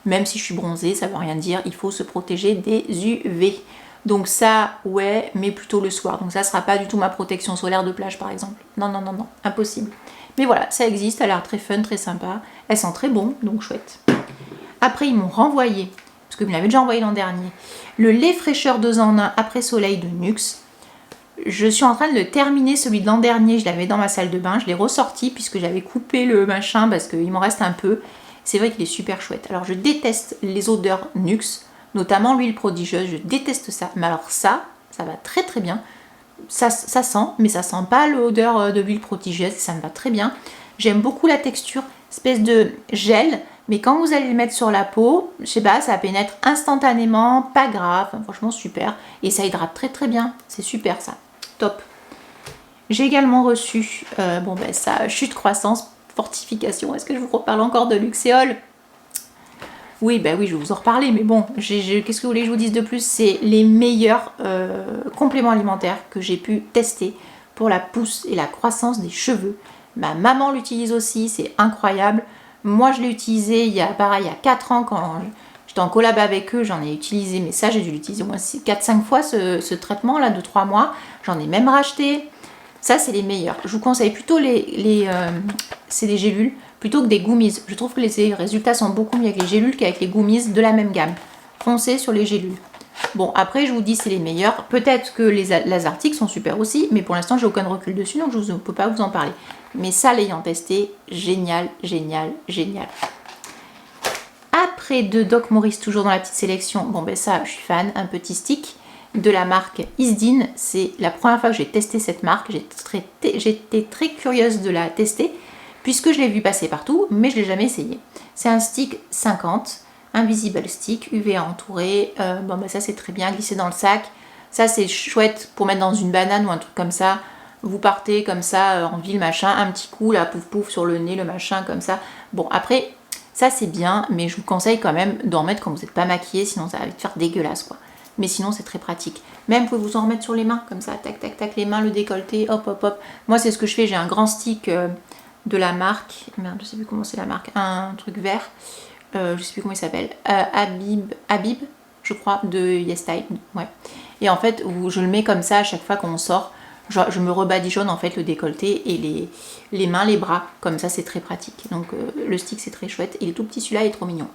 Même si je suis bronzée, ça veut rien dire, il faut se protéger des UV. Donc ça, ouais, mais plutôt le soir. Donc ça sera pas du tout ma protection solaire de plage, par exemple. Non, impossible. Mais voilà, ça existe, ça a l'air très fun, très sympa. Elles sentent très bon, donc chouette. Après, ils m'ont renvoyé, parce que vous m'avez déjà envoyé l'an dernier, le lait fraîcheur 2 en 1 après soleil de Nuxe. Je suis en train de le terminer, celui de l'an dernier, je l'avais dans ma salle de bain, je l'ai ressorti puisque j'avais coupé le machin parce qu'il m'en reste un peu. C'est vrai qu'il est super chouette. Alors je déteste les odeurs Nuxe, notamment l'huile prodigieuse, je déteste ça. Mais alors ça va très très bien. Ça sent, mais ça sent pas l'odeur de l'huile prodigieuse, ça me va très bien. J'aime beaucoup la texture, espèce de gel, mais quand vous allez le mettre sur la peau, je sais pas, ça pénètre instantanément, pas grave, enfin, franchement super. Et ça hydrate très très bien, c'est super ça, top. J'ai également reçu, ça, chute croissance, fortification. Est-ce que je vous reparle encore de Luxéol? Oui, bah oui, je vais vous en reparler, mais bon, qu'est-ce que vous voulez que je vous dise de plus? C'est les meilleurs compléments alimentaires que j'ai pu tester pour la pousse et la croissance des cheveux. Ma maman l'utilise aussi, c'est incroyable. Moi, je l'ai utilisé il y a 4 ans quand j'étais en collab avec eux, j'en ai utilisé, mais ça, j'ai dû l'utiliser au moins 4-5 fois ce traitement-là de 3 mois. J'en ai même racheté. Ça, c'est les meilleurs. Je vous conseille plutôt c'est des gélules plutôt que des gummies. Je trouve que les résultats sont beaucoup mieux avec les gélules qu'avec les gummies de la même gamme. Foncez sur les gélules. Bon, après, je vous dis c'est les meilleurs. Peut-être que les Azartic sont super aussi, mais pour l'instant, j'ai aucun recul dessus, donc je ne peux pas vous en parler. Mais ça, l'ayant testé, génial, génial, génial. Après de Doc Maurice, toujours dans la petite sélection, bon ben ça, je suis fan, un petit stick de la marque Isdin. C'est la première fois que j'ai testé cette marque. J'étais très curieuse de la tester puisque je l'ai vu passer partout, mais je ne l'ai jamais essayé. C'est un stick 50, invisible stick, UVA entouré. Ça c'est très bien, glissé dans le sac. Ça c'est chouette pour mettre dans une banane ou un truc comme ça. Vous partez comme ça en ville, machin, un petit coup là, pouf pouf sur le nez, le machin comme ça. Bon après, ça c'est bien, mais je vous conseille quand même d'en mettre quand vous n'êtes pas maquillé, sinon ça va vite faire dégueulasse quoi. Mais sinon c'est très pratique. Même vous pouvez vous en remettre sur les mains, comme ça, tac tac tac, les mains, le décolleté, hop hop hop. Moi c'est ce que je fais, j'ai un grand stick de la marque, merde je sais plus comment c'est la marque, un truc vert, je sais plus comment il s'appelle, Habib, je crois, de YesStyle, ouais. Et en fait, je le mets comme ça à chaque fois qu'on sort, je me rebadigeonne en fait le décolleté et les mains, les bras, comme ça c'est très pratique. Donc le stick c'est très chouette, il est tout petit celui-là, il est trop mignon.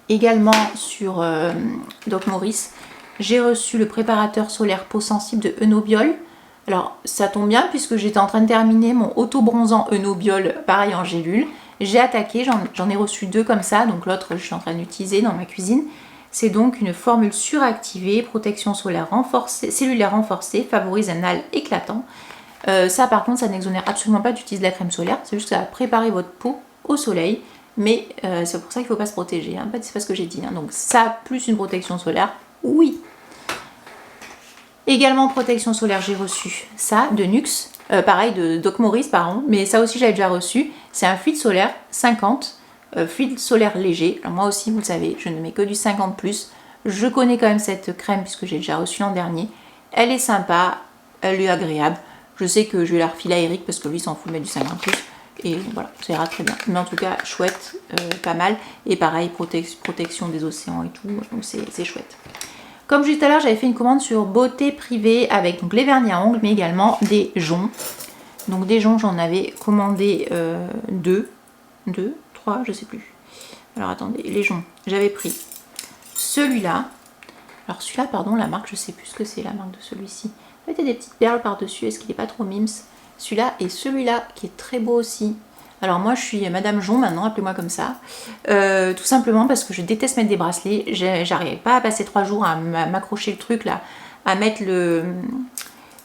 Également sur Doc Maurice, j'ai reçu le préparateur solaire peau sensible de Enobiol. Alors ça tombe bien puisque j'étais en train de terminer mon auto-bronzant Enobiol, pareil en gélule. J'ai attaqué, j'en ai reçu 2 comme ça, donc l'autre je suis en train d'utiliser dans ma cuisine. C'est donc une formule suractivée, protection solaire renforcée, cellulaire renforcée, favorise un hâle éclatant. Ça par contre ça n'exonère absolument pas d'utiliser de la crème solaire, c'est juste que ça va préparer votre peau au soleil. Mais c'est pour ça qu'il ne faut pas se protéger, hein. En fait, c'est pas ce que j'ai dit. Hein. Donc ça, plus une protection solaire, oui. Également protection solaire, j'ai reçu ça de Nuxe, pareil de Doc Maurice, pardon, mais ça aussi j'avais déjà reçu. C'est un fluide solaire 50, fluide solaire léger. Alors moi aussi, vous le savez, je ne mets que du 50+. Je connais quand même cette crème puisque j'ai déjà reçu l'an dernier. Elle est sympa, elle est agréable. Je sais que je vais la refiler à Eric parce que lui s'en fout de mettre du 50+. Et voilà, ça ira très bien. Mais en tout cas, chouette, pas mal. Et pareil, protection des océans et tout, donc c'est chouette. Comme je disais tout à l'heure, j'avais fait une commande sur Beauté Privée avec donc les vernis à ongles, mais également des joncs. Donc des joncs, j'en avais commandé 2, 3, je sais plus. Alors attendez, les joncs, j'avais pris celui-là. Alors celui-là, pardon, la marque, je sais plus ce que c'est la marque de celui-ci. En fait, il y a des petites perles par-dessus, est-ce qu'il n'est pas trop mims? Celui-là et celui-là qui est très beau aussi. Alors moi je suis Madame Jon maintenant, appelez-moi comme ça. Tout simplement parce que je déteste mettre des bracelets. J'arrive pas à passer 3 jours à m'accrocher le truc là, à mettre le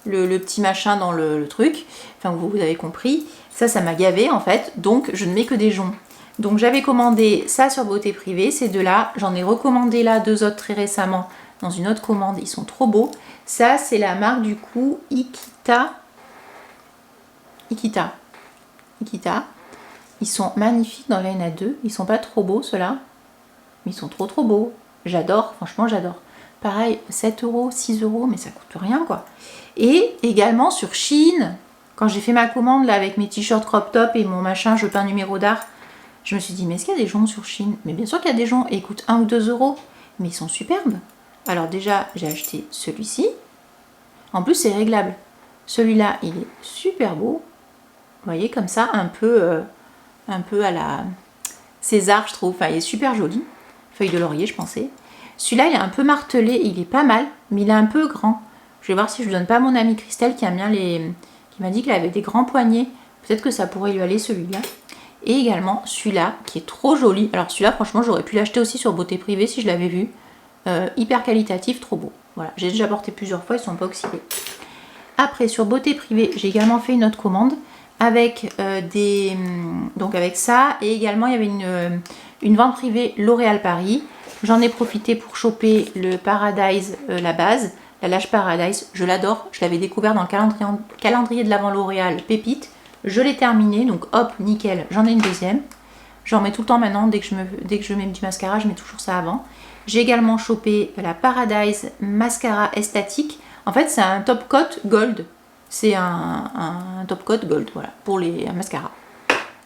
petit machin dans le truc. Enfin vous avez compris. Ça m'a gavé en fait. Donc je ne mets que des joncs. Donc j'avais commandé ça sur Beauté Privée, ces deux-là. J'en ai recommandé là 2 autres très récemment dans une autre commande. Ils sont trop beaux. Ça c'est la marque du coup Ikita. Ils sont magnifiques, dans là il y en a 2. Ils sont pas trop beaux ceux-là, mais ils sont trop beaux. J'adore, franchement j'adore. Pareil, 7 €, 6 €, mais ça coûte rien quoi. Et également sur Shein, quand j'ai fait ma commande là avec mes t-shirts crop top et mon machin, je peins numéro d'art, je me suis dit mais est-ce qu'il y a des joncs sur Shein? Mais bien sûr qu'il y a des joncs et ils coûtent 1 ou 2 €, mais ils sont superbes. Alors déjà j'ai acheté celui-ci. En plus c'est réglable. Celui-là il est super beau. voyez, comme ça, un peu à la César, je trouve. Enfin, il est super joli. Feuille de laurier, je pensais. Celui-là, il est un peu martelé, il est pas mal, mais il est un peu grand. Je vais voir si je ne donne pas à mon amie Christelle qui aime bien qui m'a dit qu'elle avait des grands poignets. Peut-être que ça pourrait lui aller celui-là. Et également celui-là qui est trop joli. Alors celui-là, franchement, j'aurais pu l'acheter aussi sur Beauté Privée si je l'avais vu. Hyper qualitatif, trop beau. Voilà, j'ai déjà porté plusieurs fois, ils ne sont pas oxydés. Après, sur Beauté Privée, j'ai également fait une autre commande avec donc avec ça. Et également, il y avait une vente privée L'Oréal Paris. J'en ai profité pour choper le Paradise, la base. La Lash Paradise, je l'adore. Je l'avais découvert dans le calendrier de l'Avent L'Oréal Pépite. Je l'ai terminé, donc hop, nickel, j'en ai une deuxième. J'en mets tout le temps maintenant, dès que je mets du mascara, je mets toujours ça avant. J'ai également chopé la Paradise Mascara Estatique. En fait, c'est un top coat gold. C'est un top coat gold, voilà, pour les mascaras.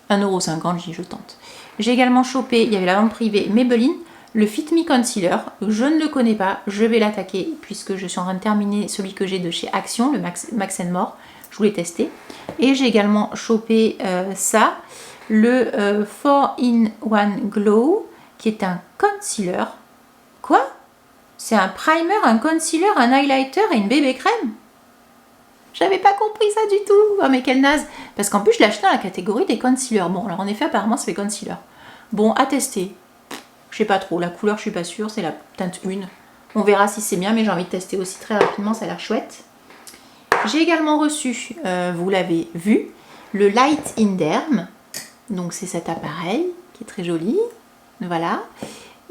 1,50 €, je tente. J'ai également chopé, il y avait la vente privée Maybelline, le Fit Me Concealer. Je ne le connais pas, je vais l'attaquer puisque je suis en train de terminer celui que j'ai de chez Action, le Max More. Je voulais tester. Et j'ai également chopé ça, le 4-in-1 Glow, qui est un concealer. Quoi? C'est un primer, un concealer, un highlighter et une bébé crème? J'avais pas compris ça du tout. Oh mais quelle naze. Parce qu'en plus je l'ai acheté dans la catégorie des concealers. Bon alors en effet apparemment c'est les concealers. Bon, à tester. Je sais pas trop, la couleur je suis pas sûre, c'est la teinte 1. On verra si c'est bien, mais j'ai envie de tester aussi très rapidement, ça a l'air chouette. J'ai également reçu, vous l'avez vu, le Light in Derm. Donc c'est cet appareil qui est très joli. Voilà.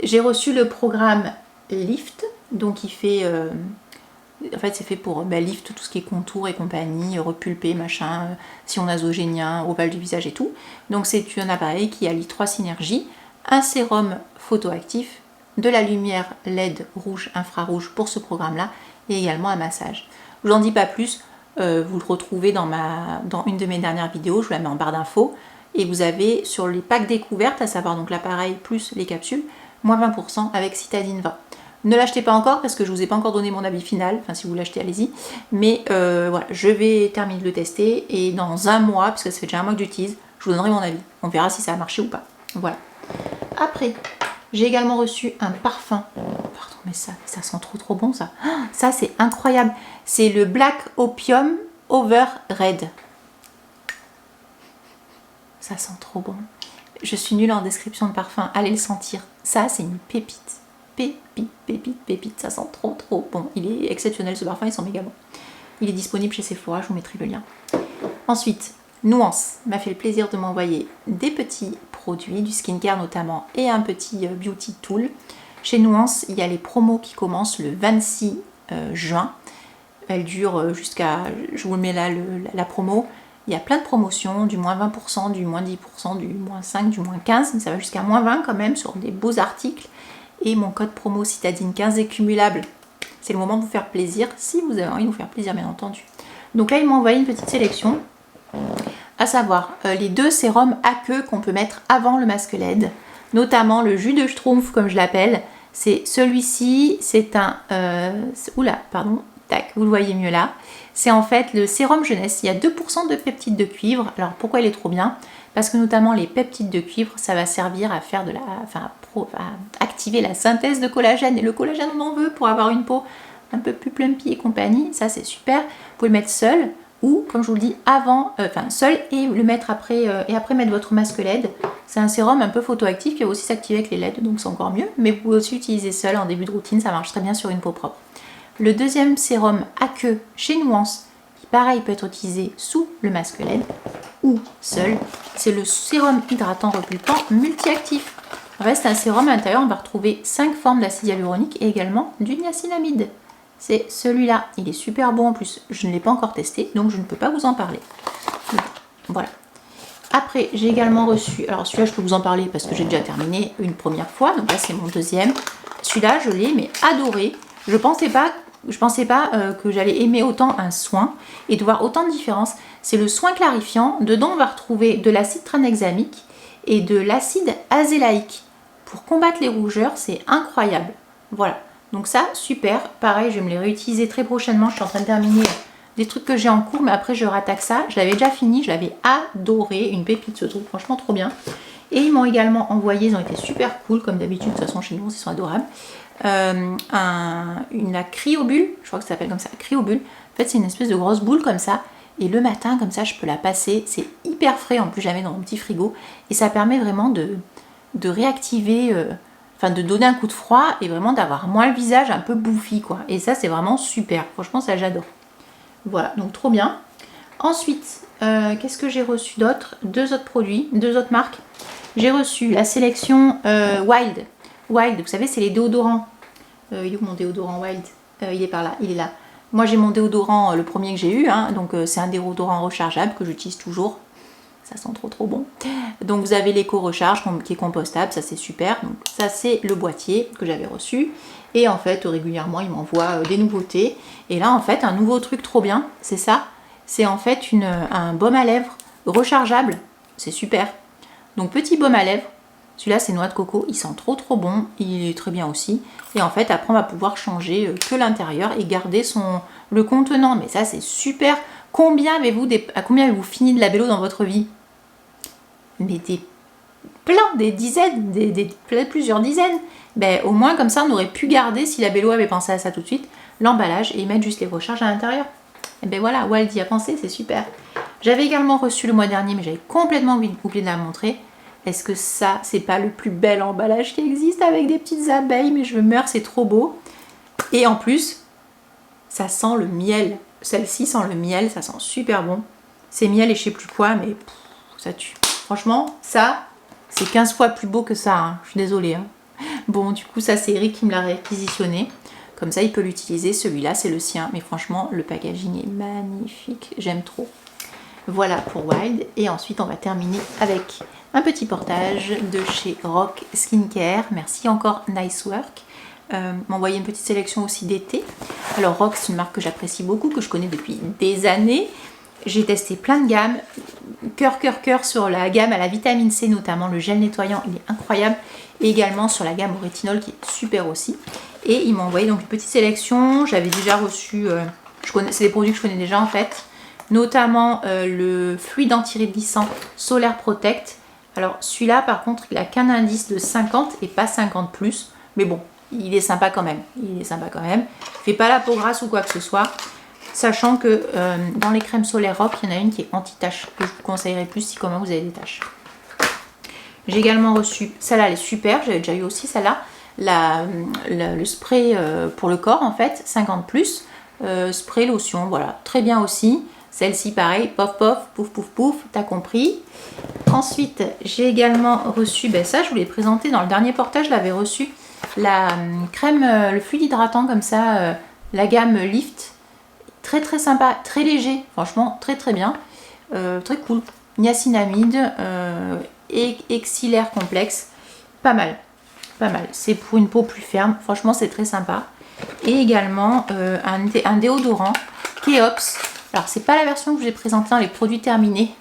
J'ai reçu le programme Lift, donc il fait... en fait c'est fait pour lift tout ce qui est contour et compagnie, repulper, machin, sillon nasogénien, ovale du visage et tout. Donc c'est un appareil qui allie 3 synergies, un sérum photoactif, de la lumière LED rouge infrarouge pour ce programme là et également un massage. Je vous en dis pas plus, vous le retrouvez dans une de mes dernières vidéos, je vous la mets en barre d'infos et vous avez sur les packs découvertes, à savoir donc l'appareil plus les capsules, moins 20% avec Citadine 20. Ne l'achetez pas encore parce que je ne vous ai pas encore donné mon avis final, enfin si vous l'achetez allez-y, mais voilà, je vais terminer de le tester et dans un mois, puisque ça fait déjà un mois que j'utilise, je vous donnerai mon avis, on verra si ça a marché ou pas. Voilà. Après, j'ai également reçu un parfum, pardon mais ça sent trop bon ça, ça c'est incroyable, c'est le Black Opium Over Red. Ça sent trop bon. Je suis nulle en description de parfum, allez le sentir, ça c'est une pépite. Pépite, ça sent trop bon. Il est exceptionnel ce parfum, il sent méga bon. Il est disponible chez Sephora, je vous mettrai le lien. Ensuite, Nuance m'a fait le plaisir de m'envoyer des petits produits, du skincare notamment, et un petit beauty tool. Chez Nuance, il y a les promos qui commencent le 26 juin. Elle dure jusqu'à, je vous mets là la promo. Il y a plein de promotions, du moins 20%, du moins 10%, du moins 5%, du moins 15%, mais ça va jusqu'à moins 20% quand même sur des beaux articles. Et mon code promo Citadine 15 est cumulable. C'est le moment de vous faire plaisir, si vous avez envie de vous faire plaisir bien entendu. Donc là, il m'a envoyé une petite sélection, à savoir les 2 sérums à queue qu'on peut mettre avant le masque LED, notamment le jus de Schtroumpf comme je l'appelle. C'est celui-ci, c'est un... oula, pardon, tac, vous le voyez mieux là. C'est en fait le sérum jeunesse, il y a 2% de peptides de cuivre. Alors pourquoi il est trop bien? Parce que notamment les peptides de cuivre, ça va servir à faire à activer la synthèse de collagène. Et le collagène, on en veut pour avoir une peau un peu plus plumpy et compagnie. Ça, c'est super. Vous pouvez le mettre seul ou, comme je vous le dis, seul et le mettre après, et après mettre votre masque LED. C'est un sérum un peu photoactif qui va aussi s'activer avec les LED, donc c'est encore mieux. Mais vous pouvez aussi utiliser seul en début de routine, ça marche très bien sur une peau propre. Le deuxième sérum à queue chez Nuance, qui pareil peut être utilisé sous le masque LED ou seul, c'est le sérum hydratant repulpant multi-actif. En fait, c'est un sérum à l'intérieur, on va retrouver 5 formes d'acide hyaluronique et également du niacinamide. C'est celui-là, il est super bon en plus, je ne l'ai pas encore testé, donc je ne peux pas vous en parler. Voilà. Après, j'ai également reçu, alors celui-là je peux vous en parler parce que j'ai déjà terminé une première fois, donc là c'est mon deuxième. Celui-là, je l'ai mais adoré. Je pensais pas que j'allais aimer autant un soin et de voir autant de différences. C'est le soin clarifiant. Dedans, on va retrouver de l'acide tranexamique et de l'acide azélaïque. Pour combattre les rougeurs, c'est incroyable. Voilà. Donc ça, super. Pareil, je vais me les réutiliser très prochainement. Je suis en train de terminer des trucs que j'ai en cours, mais après je rattaque ça. Je l'avais déjà fini, je l'avais adoré, une pépite ce truc, franchement trop bien. Et ils m'ont également envoyé, ils ont été super cool, comme d'habitude, de toute façon chez nous, ils sont adorables. La cryobule, je crois que ça s'appelle comme ça, cryobule. En fait, c'est une espèce de grosse boule comme ça. Et le matin, comme ça, je peux la passer. C'est hyper frais, en plus, je la mets dans mon petit frigo. Et ça permet vraiment de réactiver, de donner un coup de froid et vraiment d'avoir moins le visage un peu bouffi, quoi. Et ça, c'est vraiment super. Franchement, ça, j'adore. Voilà, donc trop bien. Ensuite, qu'est-ce que j'ai reçu d'autre? Deux autres produits, deux autres marques. J'ai reçu la sélection Wild. Wild, vous savez, c'est les déodorants. Il est où mon déodorant Wild? Il est par là, il est là. Moi, j'ai mon déodorant, le premier que j'ai eu. Hein, donc, c'est un déodorant rechargeable que j'utilise toujours. Ça sent trop bon. Donc, vous avez l'éco-recharge qui est compostable. Ça, c'est super. Donc, ça, c'est le boîtier que j'avais reçu. Et en fait, régulièrement, il m'envoie des nouveautés. Et là, en fait, un nouveau truc trop bien, c'est ça. C'est en fait un baume à lèvres rechargeable. C'est super. Donc, petit baume à lèvres. Celui-là, c'est noix de coco. Il sent trop bon. Il est très bien aussi. Et en fait, après, on va pouvoir changer que l'intérieur et garder le contenant. Mais ça, c'est super. Combien avez-vous fini de labello dans votre vie? Mais des dizaines, plusieurs dizaines. Ben, au moins, comme ça, on aurait pu garder, si Labello avait pensé à ça tout de suite, l'emballage et mettre juste les recharges à l'intérieur. Et ben voilà, Wild y a pensé, c'est super. J'avais également reçu le mois dernier, mais j'avais complètement oublié de la montrer. Est-ce que ça, c'est pas le plus bel emballage qui existe avec des petites abeilles? Mais je meurs, c'est trop beau. Et en plus, ça sent le miel. Celle-ci sent le miel, ça sent super bon. C'est miel et je sais plus quoi, mais ça tue. Franchement, ça, c'est 15 fois plus beau que ça. Hein. Je suis désolée. Hein. Bon, du coup, ça, c'est Eric qui me l'a réquisitionné. Comme ça, il peut l'utiliser. Celui-là, c'est le sien. Mais franchement, le packaging est magnifique. J'aime trop. Voilà pour Wild. Et ensuite, on va terminer avec un petit portage de chez Rock Skincare. Merci encore, Nice Work. M'envoyer une petite sélection aussi d'été. Alors Rock, c'est une marque que j'apprécie beaucoup, que je connais depuis des années. J'ai testé plein de gammes. Cœur sur la gamme à la vitamine C, notamment le gel nettoyant, il est incroyable. Et également sur la gamme au rétinol qui est super aussi. Et ils m'ont envoyé donc une petite sélection. J'avais déjà reçu, c'est des produits que je connais déjà en fait. Notamment le fluide antirédissant Solaire Protect. Alors celui-là par contre il a qu'un indice de 50 et pas 50 plus. Mais bon, il est sympa quand même. Il fait pas la peau grasse ou quoi que ce soit. Sachant que dans les crèmes solaires Rock, il y en a une qui est anti-tache, que je vous conseillerais plus si comment vous avez des taches. J'ai également reçu, celle-là elle est super, j'avais déjà eu aussi celle-là, le spray pour le corps en fait, 50 plus, spray lotion, voilà, très bien aussi. Celle-ci pareil, pouf, t'as compris. Ensuite, j'ai également reçu, ça je vous l'ai présenté dans le dernier portage, je l'avais reçu, la crème, le fluide hydratant comme ça, la gamme Lift. Très sympa, très léger, franchement très bien, très cool. Niacinamide, exilaire complexe, pas mal. C'est pour une peau plus ferme, franchement c'est très sympa. Et également un déodorant Keops. Alors c'est pas la version que je vous ai présentée dans les produits terminés.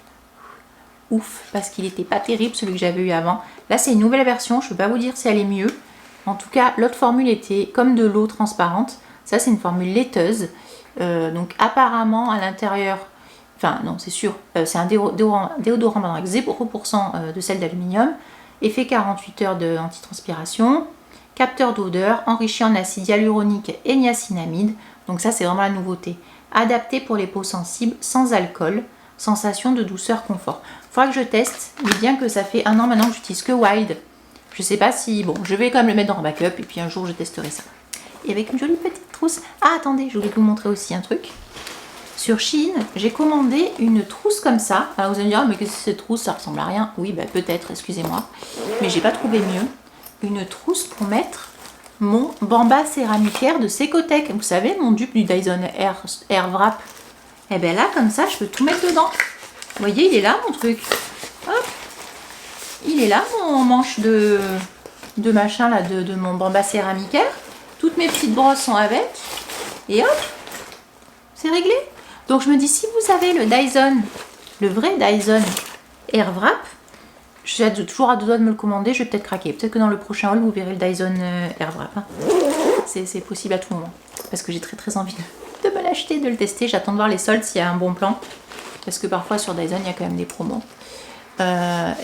Ouf, parce qu'il n'était pas terrible celui que j'avais eu avant. Là c'est une nouvelle version, je peux pas vous dire si elle est mieux. En tout cas, l'autre formule était comme de l'eau transparente. Ça c'est une formule laiteuse. Donc apparemment à l'intérieur, enfin non c'est sûr, c'est un déodorant avec 0% de sel d'aluminium, effet 48 heures de antitranspiration, capteur d'odeur, enrichi en acide hyaluronique et niacinamide, donc ça c'est vraiment la nouveauté, adapté pour les peaux sensibles, sans alcool, sensation de douceur, confort. Faudra que je teste, mais bien que ça fait 1 an maintenant que j'utilise que Wild, je sais pas si, bon je vais quand même le mettre dans un backup et puis un jour je testerai ça. Et avec une jolie petite trousse. Ah, attendez, je voulais vous montrer aussi un truc. Sur Shein, j'ai commandé une trousse comme ça. Alors vous allez me dire, mais qu'est-ce que c'est cette trousse? Ça ressemble à rien. Oui, peut-être, excusez-moi. Mais j'ai pas trouvé mieux. Une trousse pour mettre mon Bamba céramicaire de Secotech. Vous savez, mon dupe du Dyson Air Wrap. Et bien là, comme ça, je peux tout mettre dedans. Vous voyez, il est là, mon truc. Hop. Il est là, mon manche de machin, là, de mon Bamba céramicaire. Toutes mes petites brosses sont avec. Et hop, c'est réglé. Donc je me dis, si vous avez le Dyson, le vrai Dyson Airwrap, je suis toujours à 2 doigts de me le commander, je vais peut-être craquer. Peut-être que dans le prochain haul, vous verrez le Dyson Airwrap. Hein. C'est possible à tout moment. Parce que j'ai très envie de me l'acheter, de le tester. J'attends de voir les soldes s'il y a un bon plan. Parce que parfois sur Dyson, il y a quand même des promos. Ben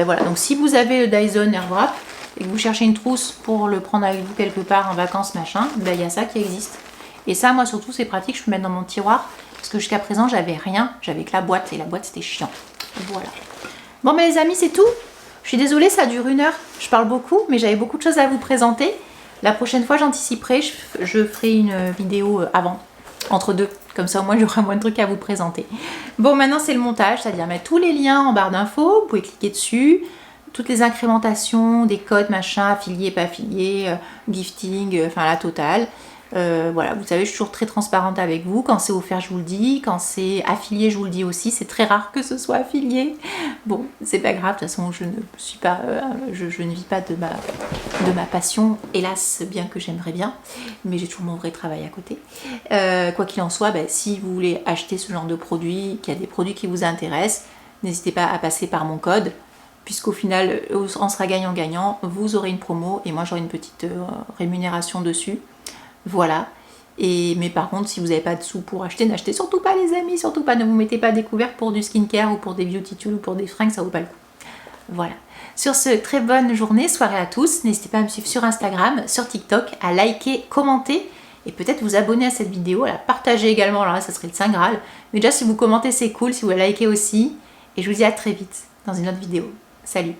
voilà, donc si vous avez le Dyson Airwrap et que vous cherchez une trousse pour le prendre avec vous quelque part en vacances, machin, ben il y a ça qui existe. Et ça, moi surtout, c'est pratique, je peux mettre dans mon tiroir. Parce que jusqu'à présent, j'avais rien. J'avais que la boîte. Et la boîte, c'était chiant. Voilà. Bon, mais les amis, c'est tout. Je suis désolée, ça dure 1 heure. Je parle beaucoup, mais j'avais beaucoup de choses à vous présenter. La prochaine fois, j'anticiperai. Je ferai une vidéo avant, entre deux. Comme ça, au moins, j'aurai moins de trucs à vous présenter. Bon, maintenant, c'est le montage. C'est-à-dire mettre tous les liens en barre d'infos. Vous pouvez cliquer dessus. Toutes les incrémentations, des codes, machin, affiliés, pas affiliés, gifting, enfin la totale. Voilà, vous savez, je suis toujours très transparente avec vous. Quand c'est offert, je vous le dis. Quand c'est affilié, je vous le dis aussi. C'est très rare que ce soit affilié. Bon, c'est pas grave. De toute façon, je ne suis pas, je ne vis pas de ma passion. Hélas, bien que j'aimerais bien. Mais j'ai toujours mon vrai travail à côté. Quoi qu'il en soit, ben, si vous voulez acheter ce genre de produit, qu'il y a des produits qui vous intéressent, n'hésitez pas à passer par mon code. Puisqu'au final, on sera gagnant-gagnant. Vous aurez une promo et moi, j'aurai une petite rémunération dessus. Voilà. Mais par contre, si vous n'avez pas de sous pour acheter, n'achetez surtout pas, les amis, surtout pas. Ne vous mettez pas à découvert pour du skincare ou pour des beauty tools ou pour des fringues, ça vaut pas le coup. Voilà. Sur ce, très bonne journée, soirée à tous. N'hésitez pas à me suivre sur Instagram, sur TikTok, à liker, commenter et peut-être vous abonner à cette vidéo, à la partager également. Alors là, ça serait le Saint Graal. Mais déjà, si vous commentez, c'est cool. Si vous la likez aussi. Et je vous dis à très vite dans une autre vidéo. Salut!